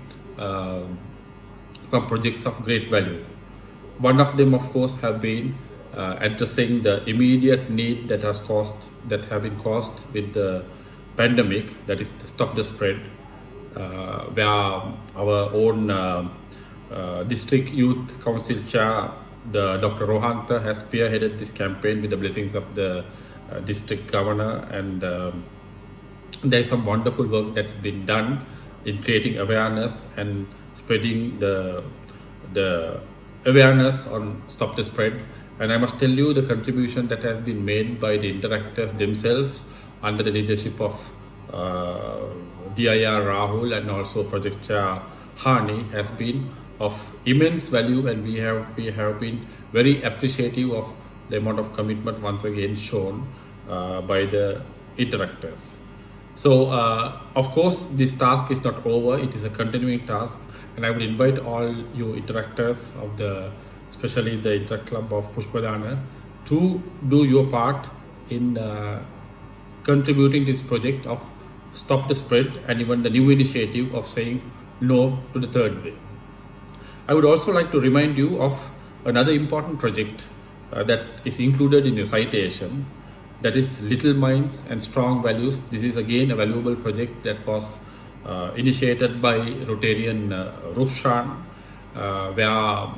some projects of great value. One of them, of course, have been addressing the immediate need that have been caused with the pandemic, that is to stop the spread, where our own District Youth Council Chair, Dr. Rohanta, has spearheaded this campaign with the blessings of the District Governor and there is some wonderful work that's been done in creating awareness and spreading the awareness on Stop the Spread. And I must tell you the contribution that has been made by the interactors themselves under the leadership of DIR Rahul and also Project Chair Hani has been of immense value, and we have been very appreciative of the amount of commitment once again shown by the interactors. So, of course, this task is not over, it is a continuing task, and I would invite all you interactors of especially the Interact Club of Pushpadana, to do your part in contributing this project of Stop the Spread and even the new initiative of saying no to the third way. I would also like to remind you of another important project that is included in your citation, that is Little Minds and Strong Values. This is again a valuable project that was initiated by Rotarian Rushan, where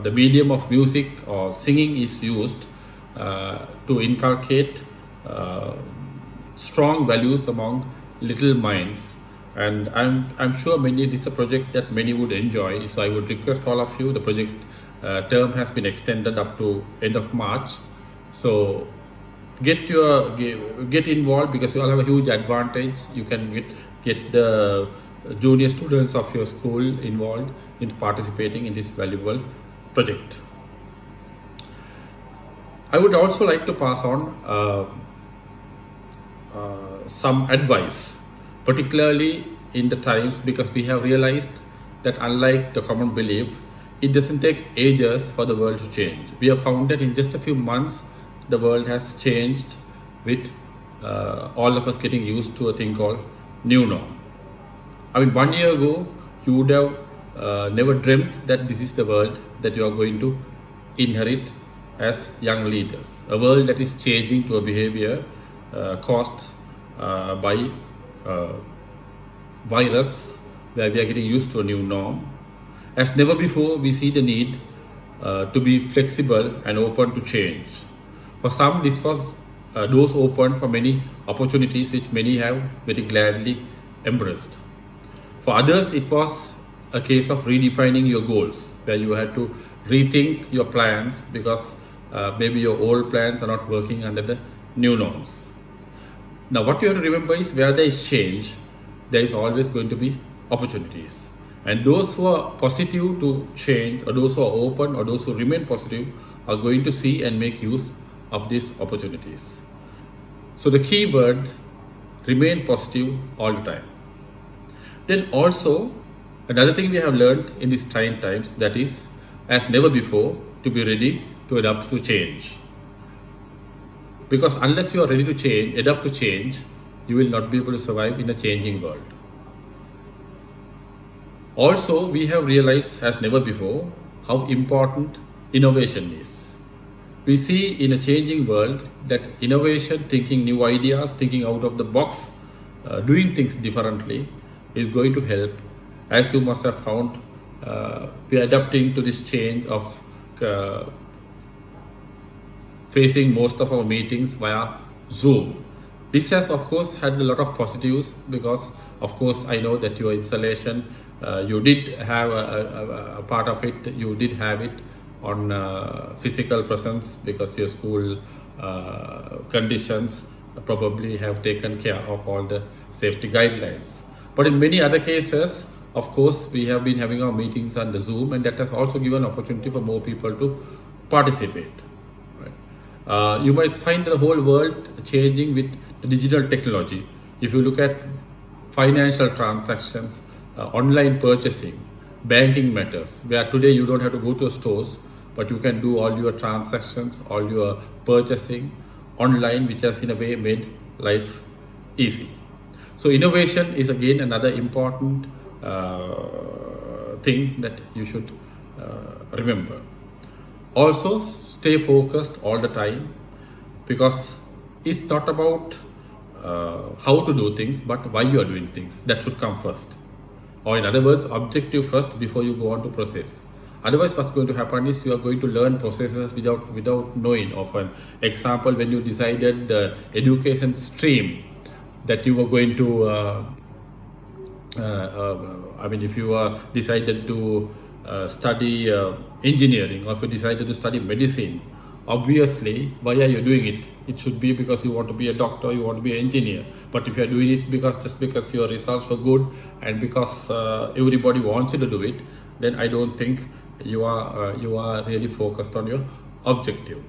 the medium of music or singing is used to inculcate strong values among little minds. And I'm sure this is a project that many would enjoy. So I would request all of you, the project term has been extended up to end of March. So get involved, because you all have a huge advantage. You can get the junior students of your school involved in participating in this valuable project. I would also like to pass on some advice, particularly in the times, because we have realized that unlike the common belief, it doesn't take ages for the world to change. We have found that in just a few months, the world has changed, with all of us getting used to a thing called new norm. I mean, 1 year ago, you would have never dreamt that this is the world that you are going to inherit as young leaders. A world that is changing to a behavior caused by virus, where we are getting used to a new norm. As never before, we see the need to be flexible and open to change. For some, this was doors opened for many opportunities which many have very gladly embraced. For others, it was a case of redefining your goals, where you had to rethink your plans because maybe your old plans are not working under the new norms. Now, what you have to remember is, where there is change, there is always going to be opportunities. And those who are positive to change, or those who are open, or those who remain positive, are going to see and make use of these opportunities. So the key word, remain positive all the time. Then also, another thing we have learned in these trying times, that is, as never before, to be ready to adapt to change. Because unless you are ready to change, adapt to change, you will not be able to survive in a changing world. Also, we have realized as never before how important innovation is. We see in a changing world that innovation, thinking new ideas, thinking out of the box, doing things differently is going to help. As you must have found, we are adapting to this change of facing most of our meetings via Zoom. This has, of course, had a lot of positives, because, of course, I know that your installation, you did have a part of it, you did have it on physical presence, because your school conditions probably have taken care of all the safety guidelines. But in many other cases, of course, we have been having our meetings on the Zoom, and that has also given opportunity for more people to participate. You might find the whole world changing with the digital technology. If you look at financial transactions, online purchasing, banking matters, where today you don't have to go to stores, but you can do all your transactions, all your purchasing online, which has in a way made life easy. So innovation is again another important thing that you should remember. Also, stay focused all the time, because it's not about how to do things, but why you are doing things. That should come first. Or in other words, objective first before you go on to process. Otherwise, what's going to happen is you are going to learn processes without knowing. Of an example, when you decided the education stream, that you were going to I mean, if you are decided to study engineering, or if you decided to study medicine, obviously, why are you doing it? It should be because you want to be a doctor, you want to be an engineer. But if you are doing it just because your results are good and because everybody wants you to do it, then I don't think you are really focused on your objective.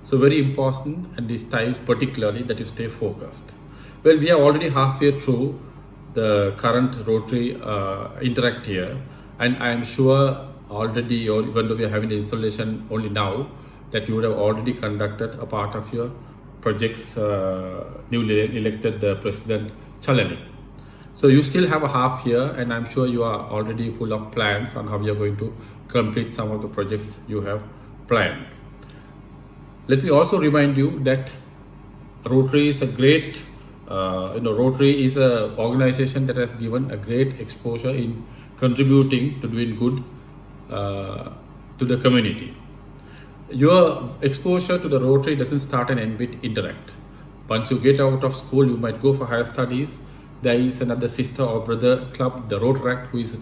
So very important at these times, particularly, that you stay focused. Well, we are already halfway through the current Rotary Interact here, and I am sure already, or even though we are having the installation only now, that you would have already conducted a part of your project's newly elected President Chalani. So you still have a half year, and I'm sure you are already full of plans on how you are going to complete some of the projects you have planned. Let me also remind you that Rotary is a great, Rotary is an organization that has given a great exposure in contributing to doing good to the community. Your exposure to the Rotary doesn't start and end with Interact. Once you get out of school, you might go for higher studies. There is another sister or brother club, the Rotaract, who is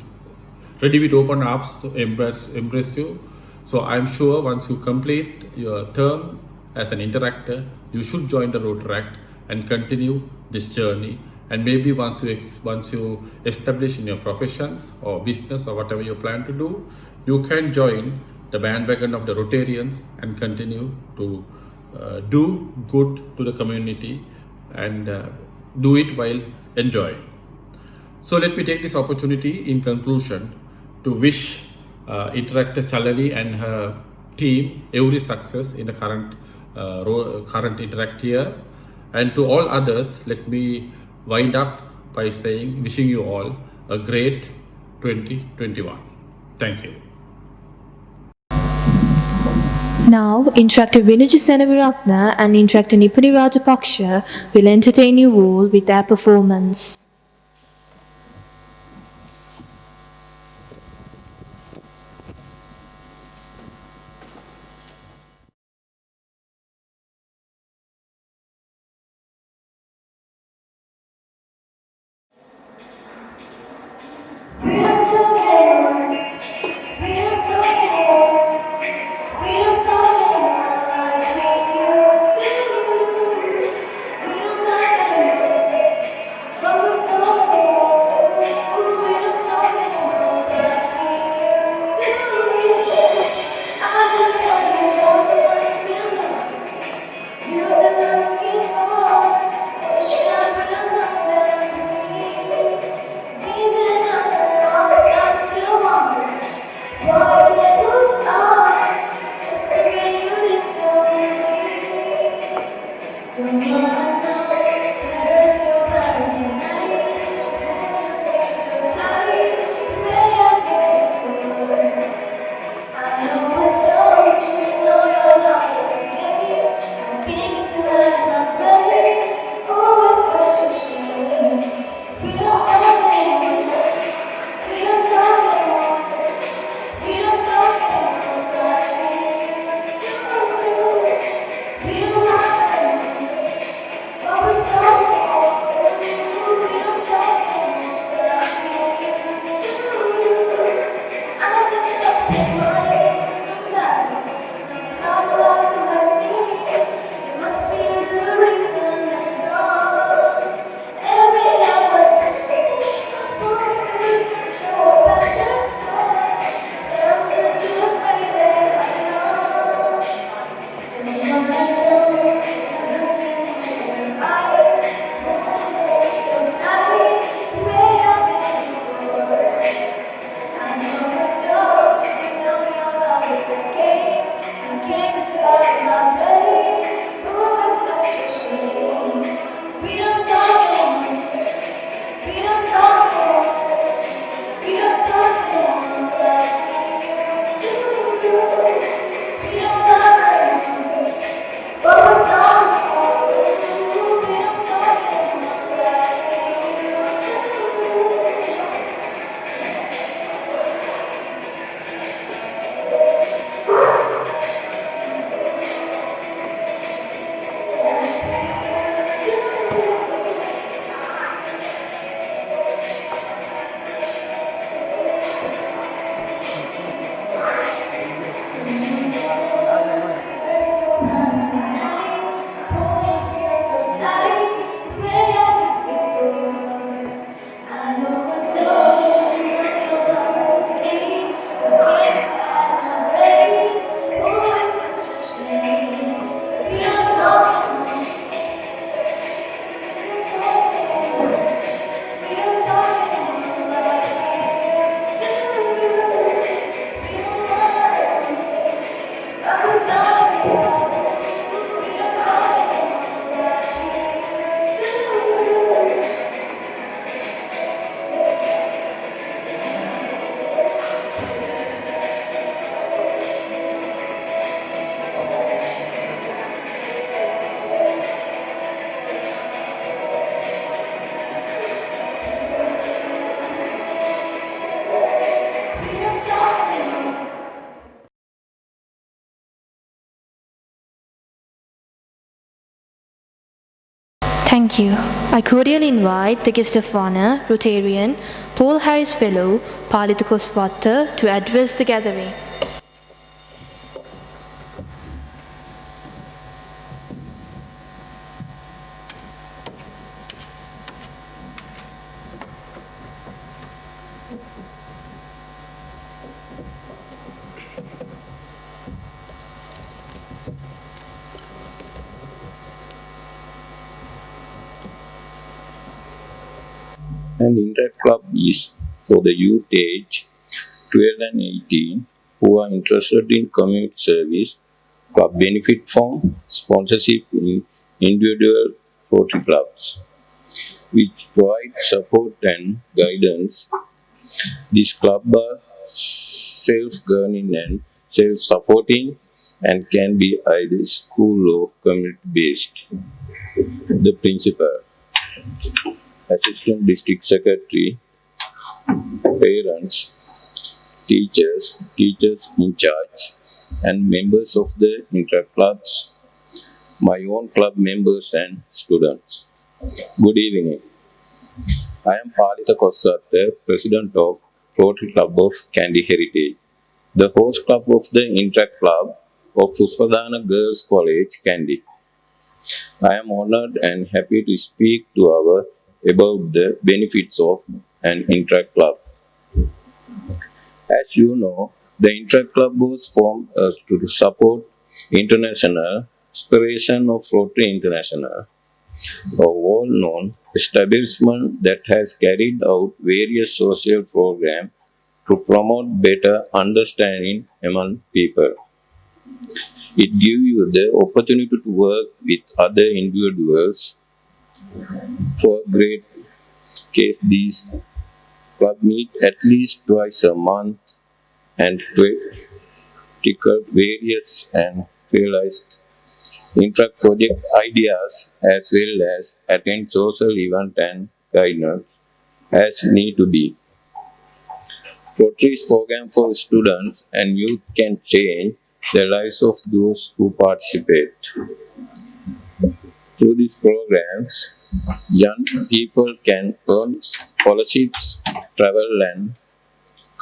ready with open arms to embrace you. So I'm sure once you complete your term as an interactor, you should join the Rotaract and continue this journey. And maybe once you establish in your professions or business or whatever you plan to do, you can join the bandwagon of the Rotarians and continue to do good to the community and do it while enjoying. So let me take this opportunity in conclusion to wish Interactor Chalani and her team every success in the current Interact year. And to all others, let me wind up by saying, wishing you all a great 2021. Thank you. Now, Interactor Vinuja Senaviratna and Interactor Nipuni Rajapaksha will entertain you all with their performance. We don't talk Thank you. I cordially invite the guest of honor, Rotarian, Paul Harris Fellow, Palitikos Vatta, to address the gathering. An Interact Club is for the youth age 12 and 18 who are interested in community service. Club benefit from sponsorship in individual Rotary clubs, which provide support and guidance. These clubs are self-governing and self-supporting and can be either school or community-based. The principal, assistant district secretary, parents, teachers in charge, and members of the inter clubs, my own club members and students. Good evening. I am Palita Kossatte, President of Rotary Club of Kandy Heritage, the host club of the Interact Club of Pushpadana Girls College, Kandy. I am honored and happy to speak to our about the benefits of an Interact Club. As you know, the Interact Club was formed to support international aspiration of Rotary International, a well-known establishment that has carried out various social programs to promote better understanding among people. It gives you the opportunity to work with other individuals. For great case, these club meet at least twice a month and tackle various and realized interact project ideas as well as attend social event and guidance as need to be. Rotary's program for students and youth can change the lives of those who participate. Through these programs, young people can earn scholarships, travel and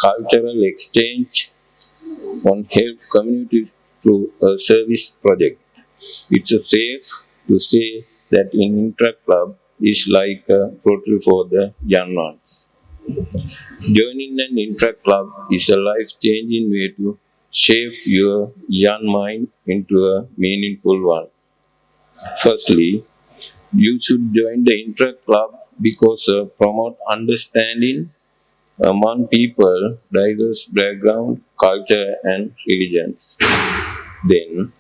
cultural exchange, and help community through a service project. It's a safe to say that in Interact Club is like a Rotary for the young ones. Joining an Interact Club is a life-changing way to shape your young mind into a meaningful one. Firstly, you should join the Interact Club because promote understanding among people, diverse background, culture, and religions. Then,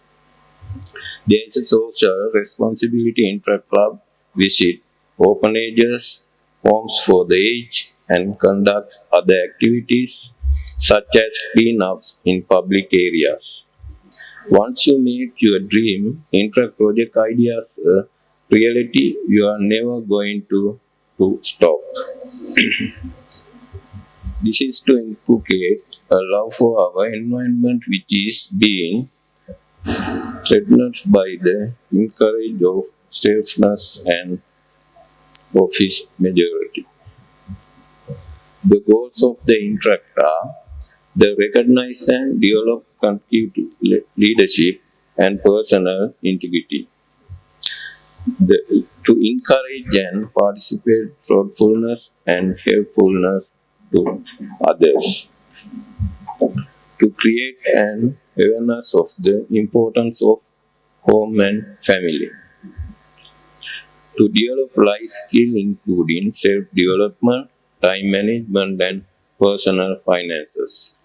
there is a social responsibility Interact Club visit orphanages, homes for the aged, and conducts other activities such as cleanups in public areas. Once you make your dream Interact project ideas a reality, you are never going to stop. This is to inculcate a love for our environment which is being threatened by the encourage of selfness and office majority. The goals of the Interact are the recognize and develop consecutive leadership and personal integrity. To encourage and participate thoughtfulness and helpfulness to others. To create an awareness of the importance of home and family. To develop life skills including self-development, time management and personal finances.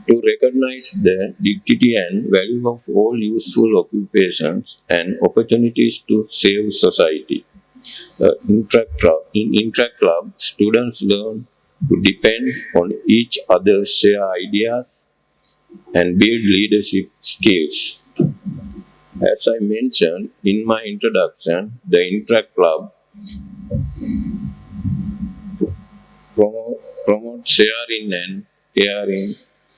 To recognize the dignity and value of all useful occupations and opportunities to save society. In Interact Club, students learn to depend on each other, share ideas, and build leadership skills. As I mentioned in my introduction, the Interact Club promotes sharing and caring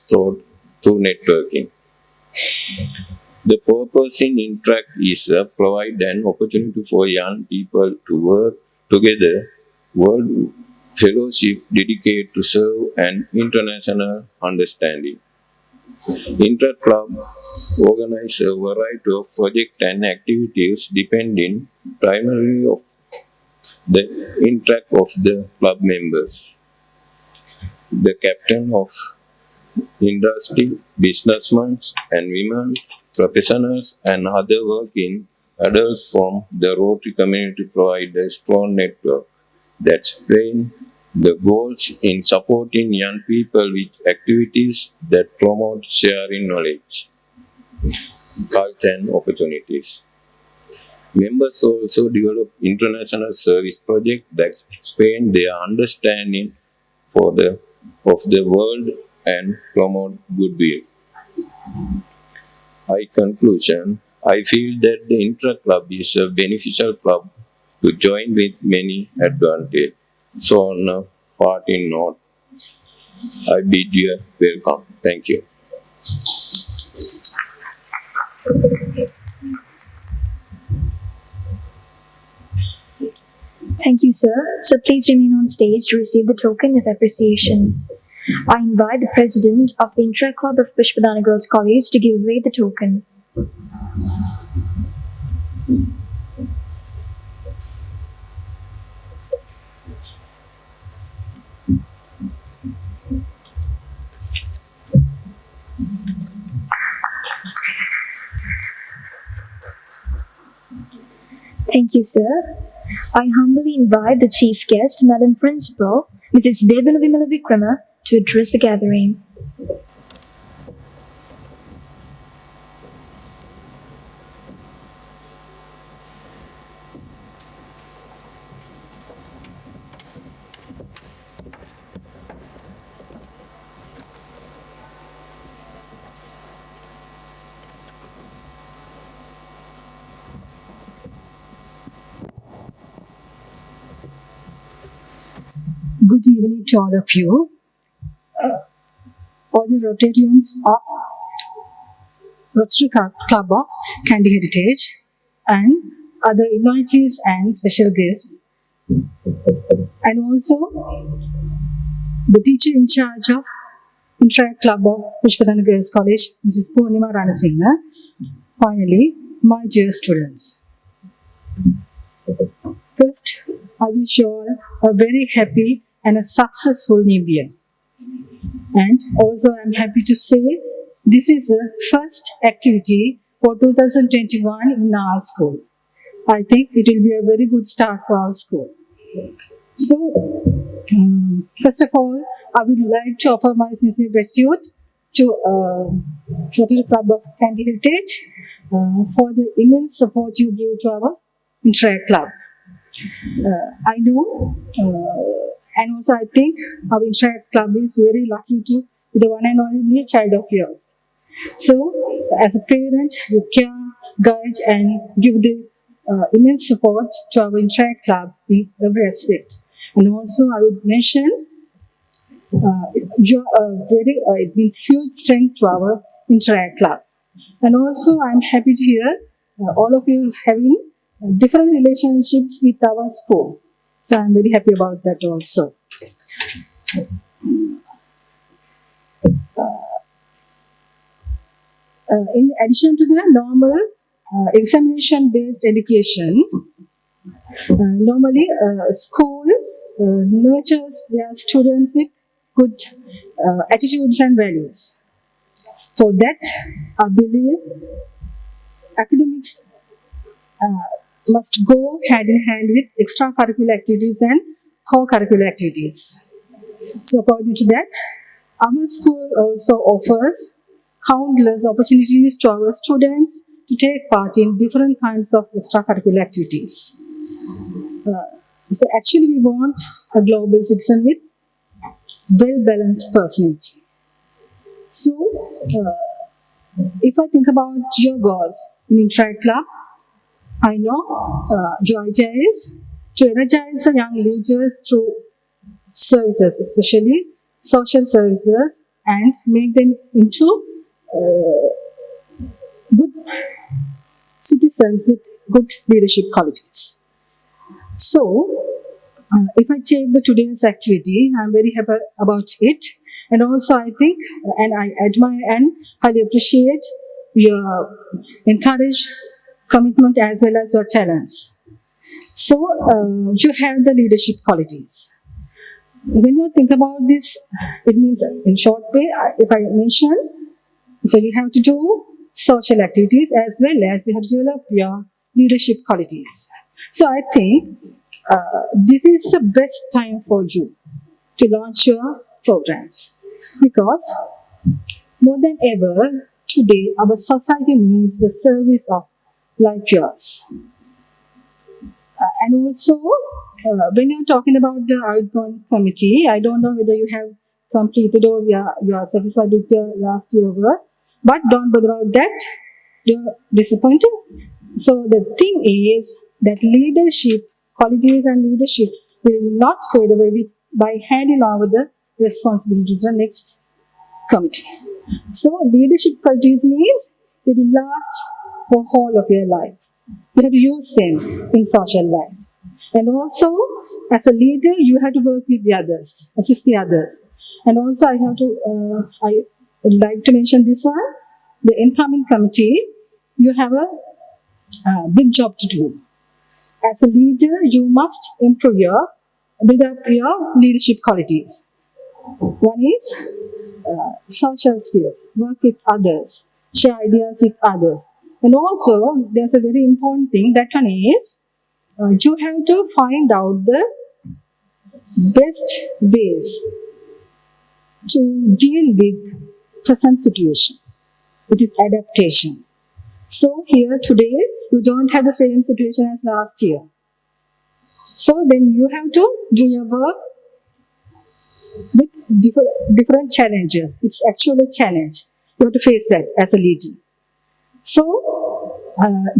through networking. The purpose in Interact is to provide an opportunity for young people to work together, world fellowship dedicated to serve an international understanding. Interact Club organizes a variety of projects and activities depending primarily of the interest of the club members. The captain of industry, businessmen and women, professionals and other working adults from the Rotary community provide a strong network that frame the goals in supporting young people with activities that promote sharing knowledge, culture and opportunities. Members also develop international service projects that expand their understanding of the world and promote goodwill. In conclusion, I feel that the intra club is a beneficial club to join with many advantages. So on a parting note, I bid you welcome. Thank you. Thank you, sir. So please remain on stage to receive the token of appreciation. I invite the president of the Intra Club of Pushpadana Girls College to give away the token. Thank you, sir. I humbly invite the chief guest, Madam Principal, Mrs. Devana Vimala Vikrama, to address the gathering. Good evening to all of you. All the Rotarians of Rotary Club of Kandy Heritage and other invitees and special guests, and also the teacher in charge of Interact Club of Pushpadana Girls College, Mrs. Purnima Ranasinghe. Finally, my dear students. First, I wish you all a very happy and a successful new year. And also I'm happy to say this is the first activity for 2021 in our school. I think it will be a very good start for our school. So, first of all, I would like to offer my sincere gratitude to Rotary Club of Kandy Heritage for the immense support you give to our Interact Club. I know, and also I think our Interact Club is very lucky to be the one and only child of yours. So, as a parent, you care, guide, and give the immense support to our Interact Club in every aspect. And also, I would mention it means huge strength to our Interact Club. And also, I'm happy to hear all of you having different relationships with our school. So I'm very happy about that also. In addition to the normal examination-based education, normally school nurtures their students with good attitudes and values. For that, I believe academics must go hand in hand with extracurricular activities and co-curricular activities. So according to that, our school also offers countless opportunities to our students to take part in different kinds of extracurricular activities. So actually we want a global citizen with well-balanced personality. So if I think about your goals in Interact Club, I know your idea is to energize the young leaders through services, especially social services, and make them into good citizens with good leadership qualities. So, if I take the today's activity, I'm very happy about it. And also, I think, and I admire and highly appreciate your encourage, commitment, as well as your talents. So, you have the leadership qualities. When you think about this, it means, in short way, if I mention, so you have to do social activities as well as you have to develop your leadership qualities. So I think this is the best time for you to launch your programs, because more than ever today our society needs the service of like yours. And also, when you're talking about the outbound committee, I don't know whether you have completed or you are satisfied with your last year work, but don't bother about that. You're disappointed. So the thing is that leadership, qualities and leadership will not fade away by handing over the responsibilities to the next committee. So leadership qualities means they will last for whole of your life. You have to use them in social life. And also, as a leader, you have to work with the others, assist the others. And also, I would like to mention this one, the incoming committee, you have a big job to do. As a leader, you must build up your leadership qualities. One is social skills, work with others, share ideas with others. And also, there's a very important thing, that one is you have to find out the best ways to deal with present situation. It is adaptation. So here today, you don't have the same situation as last year. So then you have to do your work with different challenges. It's actually a challenge. You have to face that as a leader. So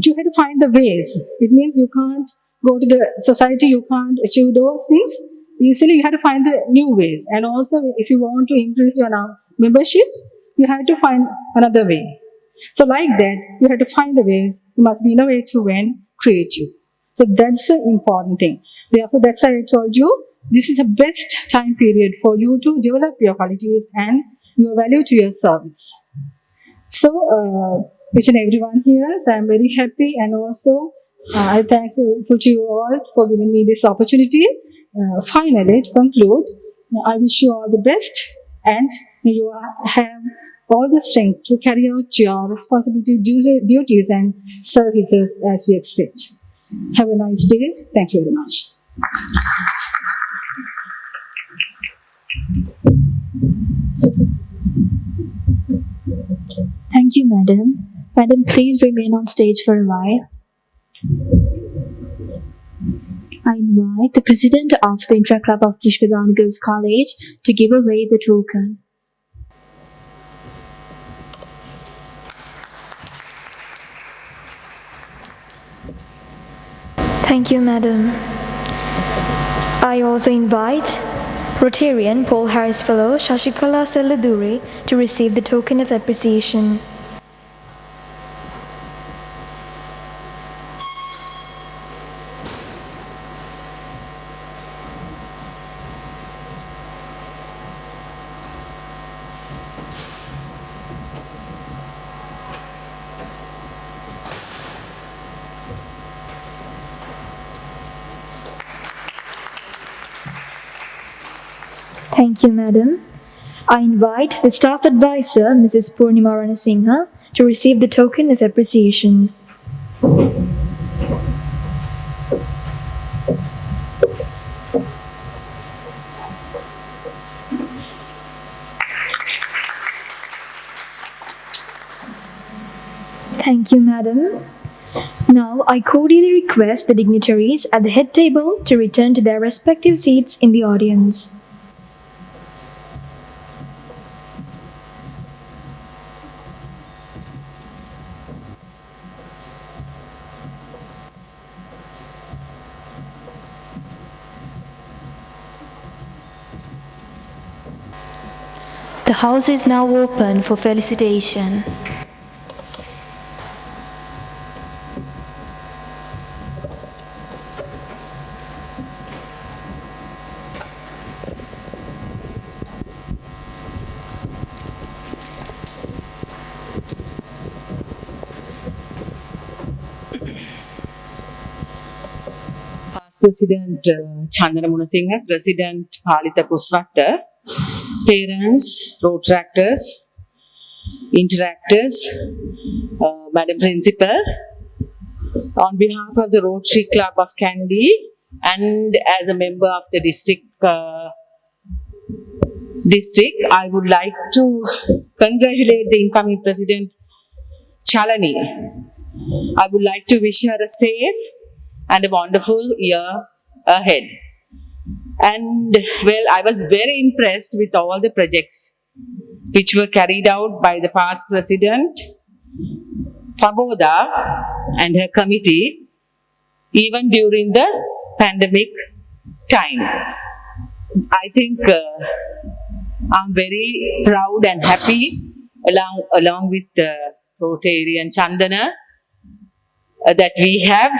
you have to find the ways. It means you can't go to the society, you can't achieve those things easily. You have to find the new ways. And also, if you want to increase your memberships, you have to find another way. So like that, you have to find the ways. You must be innovative and creative. So that's the important thing. Therefore, that's why I told you, this is the best time period for you to develop your qualities and your value to your service. So, each and everyone here, so I'm very happy, and also I thank you to you all for giving me this opportunity. Finally, to conclude, I wish you all the best, and you have all the strength to carry out your responsibility, duties and services as we expect. Have a nice day. Thank you very much. Thank you, Madam. Madam, please remain on stage for a while. I invite the President of the Intra-Club of Pushpadana Girls College to give away the token. Thank you, Madam. I also invite Rotarian Paul Harris Fellow Shashikala Selladure to receive the token of appreciation. Thank you, Madam. I invite the Staff Advisor, Mrs. Purnima Ranasinghe, to receive the token of appreciation. Thank you, Madam. Now, I cordially request the dignitaries at the head table to return to their respective seats in the audience. The house is now open for felicitation. President Chandana Munasinghe, President Palita Kuswatta, parents, road tractors, interactors, Madam Principal, on behalf of the Rotary Club of Kandy and as a member of the district, I would like to congratulate the incoming President Chalani. I would like to wish her a safe and a wonderful year ahead. And well, I was very impressed with all the projects which were carried out by the past President Paboda and her committee, even during the pandemic time. I think I'm very proud and happy along with Rotarian Chandana that we have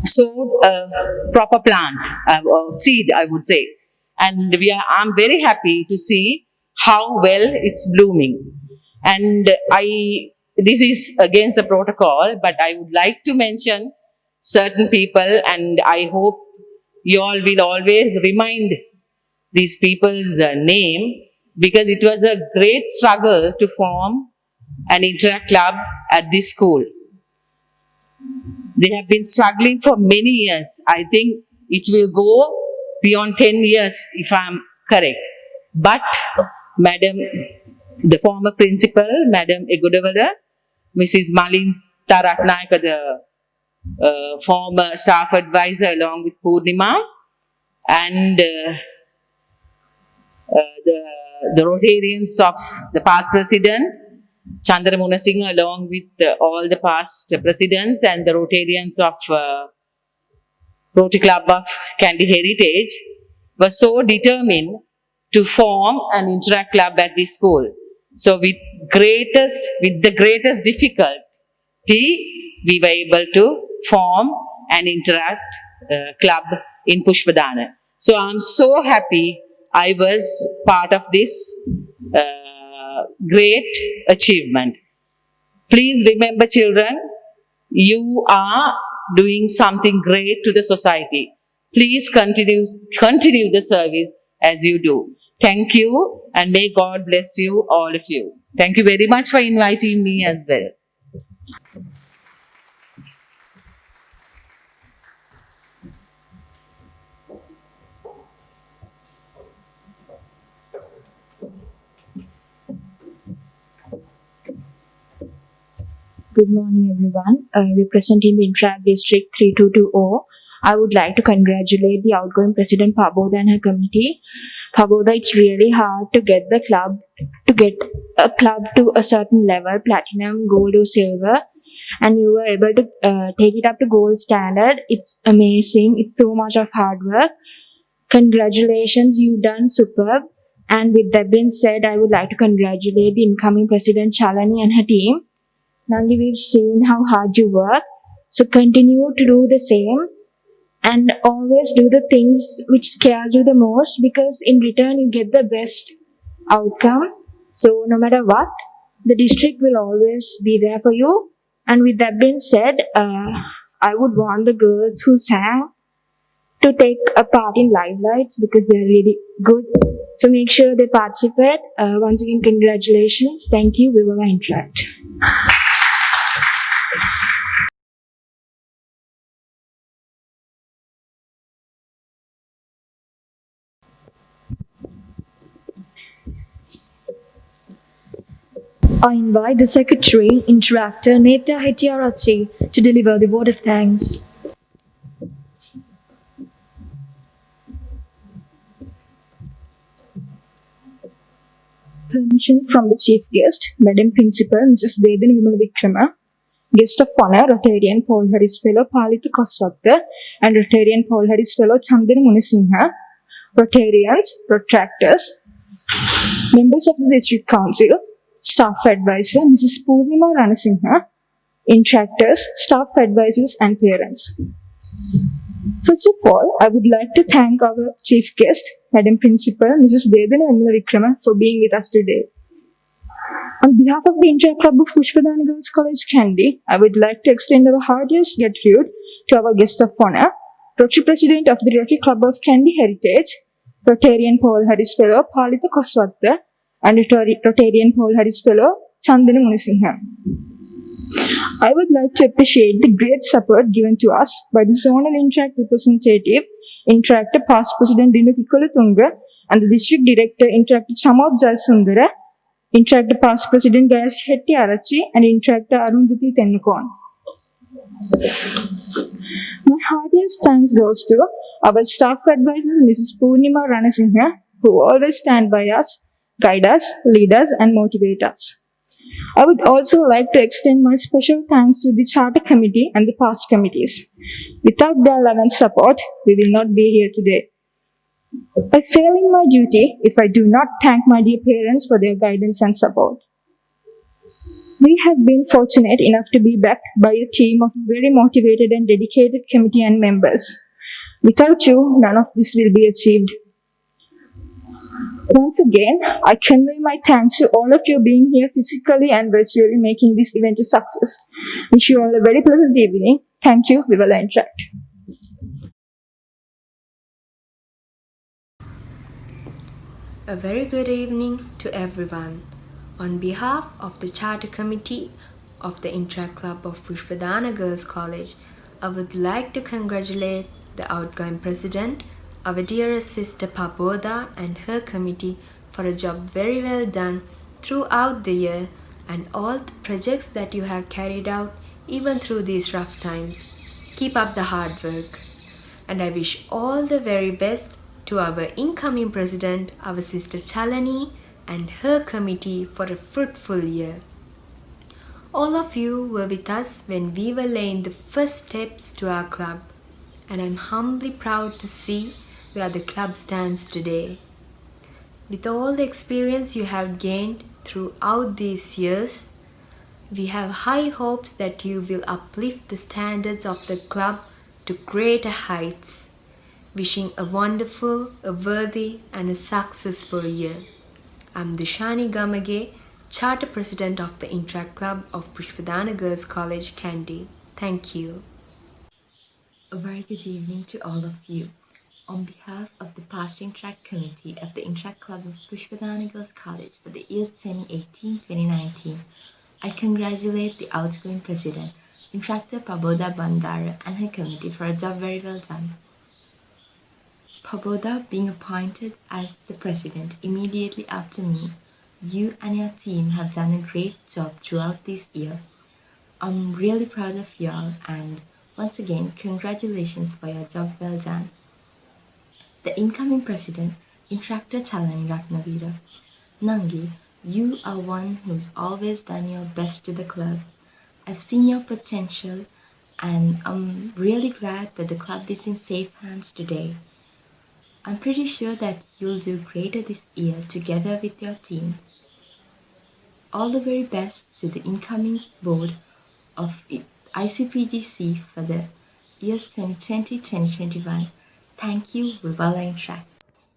sowed a proper plant, or seed, I would say. And I'm very happy to see how well it's blooming. And this is against the protocol, but I would like to mention certain people, and I hope you all will always remind these people's name, because it was a great struggle to form an interact club at this school. They have been struggling for many years. I think it will go beyond 10 years if I am correct. But Madam, the former principal, Madam Egudawala, Mrs. Malin Taratnayaka, the former staff advisor, along with Purnima, and the Rotarians of the past president, Chandana Munasinghe, along with all the past presidents and the Rotarians of Rotary Club of Kandy Heritage, were so determined to form an interact club at this school. So with the greatest difficulty, we were able to form an interact club in Pushpadana. So I'm so happy I was part of this great achievement. Please remember, children, you are doing something great to the society. Please continue the service as you do. Thank you, and may God bless you, all of you. Thank you very much for inviting me as well. Good morning, everyone. Representing the Interact District 3220, I would like to congratulate the outgoing President Paboda and her committee. Paboda, it's really hard to get a club to a certain level, platinum, gold or silver, and you were able to take it up to gold standard. It's amazing. It's so much of hard work. Congratulations, you've done superb. And with that being said, I would like to congratulate the incoming President Chalani and her team. Nandi, we've seen how hard you work, so continue to do the same and always do the things which scares you the most, because in return you get the best outcome. So no matter what, the district will always be there for you. And with that being said, I would want the girls who sang to take a part in Live Lights, because they're really good. So make sure they participate. Once again, congratulations. Thank you. We will interact. I invite the Secretary, Interactor Netha Hetiarachi to deliver the vote of thanks. Permission from the Chief Guest, Madam Principal, Mrs. Vedana Vimala Vikrama, Guest of Honor, Rotarian Paul Harris Fellow Palita Koswatha, and Rotarian Paul Harris Fellow Chandana Munasinghe, Rotarians, Protractors, members of the District Council, Staff Advisor, Mrs. Purnima Ranasinghe, Interactors, Staff Advisors, and parents. First of all, I would like to thank our Chief Guest, Madam Principal, Mrs. Vedana Vimala Vikrama, for being with us today. On behalf of the Interact Club of Pushpadana Girls College, Kandy, I would like to extend our heartiest gratitude to our guest of honor, Rotary President of the Rotary Club of Kandy Heritage, Rotarian Paul Harris Fellow Palita Koswatta, and Rotarian Paul Harris Fellow Chandana Munisinghe. I would like to appreciate the great support given to us by the Zonal Interact Representative, Interactor Past President Dinu Kikulatunga, and the District Director, Interactor Chamod Jayasundara, Interactor Past President Gayash Hetty Arachi, and Interactor Arundhati Tennukon. My heartiest thanks goes to our staff advisors, Mrs. Purnima Ranasinghe, who always stand by us, guide us, lead us, and motivate us. I would also like to extend my special thanks to the Charter Committee and the past committees. Without their love and support, we will not be here today. By failing my duty, if I do not thank my dear parents for their guidance and support. We have been fortunate enough to be backed by a team of very motivated and dedicated committee and members. Without you, none of this will be achieved. Once again, I convey my thanks to all of you being here physically and virtually, making this event a success. Wish you all a very pleasant evening. Thank you. We will interact. A very good evening to everyone. On behalf of the Charter Committee of the Interact Club of Pushpadana Girls College, I would like to congratulate the outgoing president, our dearest sister Paboda, and her committee for a job very well done throughout the year and all the projects that you have carried out even through these rough times. Keep up the hard work. And I wish all the very best to our incoming president, our sister Chalani, and her committee for a fruitful year. All of you were with us when we were laying the first steps to our club, and I'm humbly proud to see where the club stands today. With all the experience you have gained throughout these years, we have high hopes that you will uplift the standards of the club to greater heights. Wishing a wonderful, a worthy, and a successful year. I'm Dushani Gamage, Charter President of the Interact Club of Pushpadana Girls College, Kandy. Thank you. A very good evening to all of you. On behalf of the past Interact Committee of the Interact Club of Pushpadana Girls College for the years 2018-2019, I congratulate the outgoing President, Interactor Paboda Bandara, and her committee for a job very well done. Paboda being appointed as the President immediately after me, you and your team have done a great job throughout this year. I'm really proud of y'all, and once again, congratulations for your job well done. The incoming President, Interactor Chalani Ratnavira. Nangi, you are one who's always done your best to the club. I've seen your potential, and I'm really glad that the club is in safe hands today. I'm pretty sure that you'll do greater this year together with your team. All the very best to the incoming board of ICPGC for the years 2020-2021. Thank you, Vivala Interact.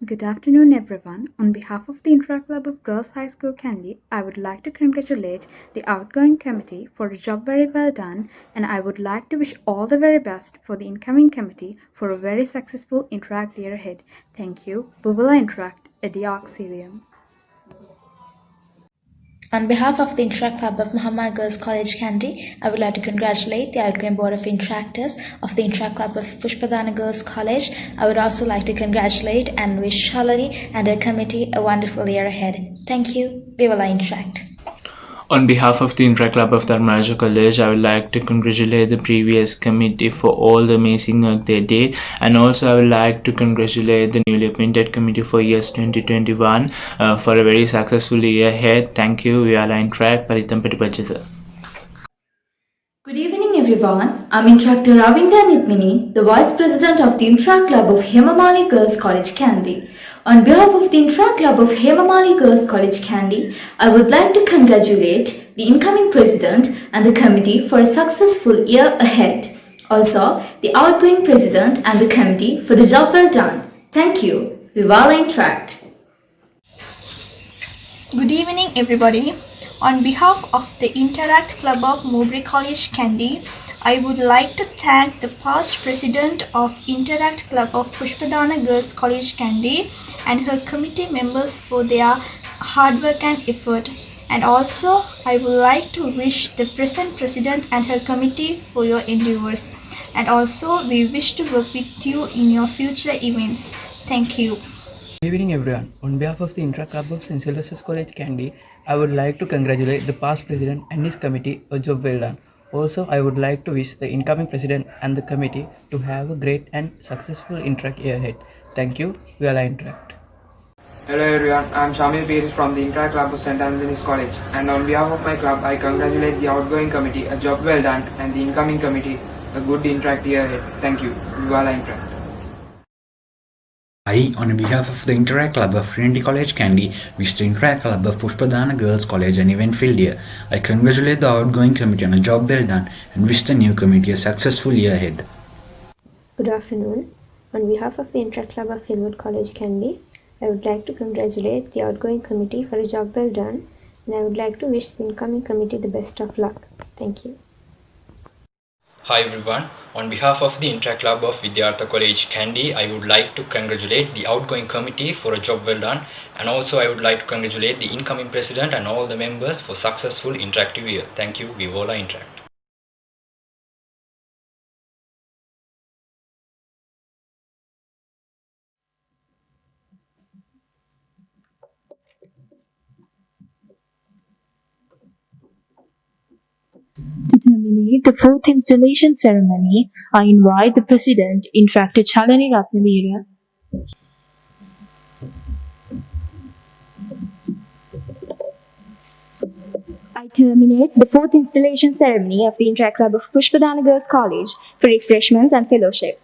Good afternoon, everyone. On behalf of the Interact Club of Girls High School Kandy, I would like to congratulate the outgoing committee for a job very well done, and I would like to wish all the very best for the incoming committee for a very successful Interact year ahead. Thank you. Vivala Interact at the Auditorium. On behalf of the Interact Club of Muhammad Girls College, Kandy, I would like to congratulate the outgoing board of Interactors of the Interact Club of Pushpadana Girls College. I would also like to congratulate and wish Shalini and her committee a wonderful year ahead. Thank you. Vivala Interact. On behalf of the Interact Club of Dharmaraja College, I would like to congratulate the previous committee for all the amazing work they did, and also I would like to congratulate the newly appointed committee for years 2021 for a very successful year ahead. Thank you. We are Interact. Paritam Patipachita. Good evening, everyone. I'm Interactor Ravinda Nitmini, the Vice President of the Interact Club of Hemamali Girls College, Kandy. On behalf of the Interact Club of Hemamali Girls College, Kandy, I would like to congratulate the incoming President and the committee for a successful year ahead. Also, the outgoing President and the committee for the job well done. Thank you. Vivala Interact. Good evening, everybody. On behalf of the Interact Club of Mowbray College, Kandy, I would like to thank the past president of Interact Club of Pushpadana Girls College Kandy and her committee members for their hard work and effort. And also, I would like to wish the present president and her committee for your endeavors. And also, we wish to work with you in your future events. Thank you. Good evening everyone. On behalf of the Intra Club of St. Sylvester's College Kandy, I would like to congratulate the past president and his committee for a job well done. Also, I would like to wish the incoming president and the committee to have a great and successful Interact year ahead. Thank you. We are Interact. Hello everyone, I am Shamil Piris from the Intra Club of St. Anthony's College, and on behalf of my club, I congratulate the outgoing committee, a job well done, and the incoming committee, a good Interact year ahead. Thank you. We are Interact. I, on behalf of the Interact Club of Trinity College Kandy, wish the Interact Club of Pushpadana Girls College an event-filled year. I congratulate the outgoing committee on a job well done and wish the new committee a successful year ahead. Good afternoon. On behalf of the Interact Club of Hillwood College Kandy, I would like to congratulate the outgoing committee for a job well done, and I would like to wish the incoming committee the best of luck. Thank you. Hi everyone, on behalf of the Intra Club of Vidyartha College Kandy, I would like to congratulate the outgoing committee for a job well done, and also I would like to congratulate the incoming president and all the members for successful interactive year. Thank you. We all are Interact. To terminate the fourth installation ceremony, I invite the President, Intractor Chalani Ratnavira. I terminate the fourth installation ceremony of the Interact Club of Pushpadana Girls College for refreshments and fellowship.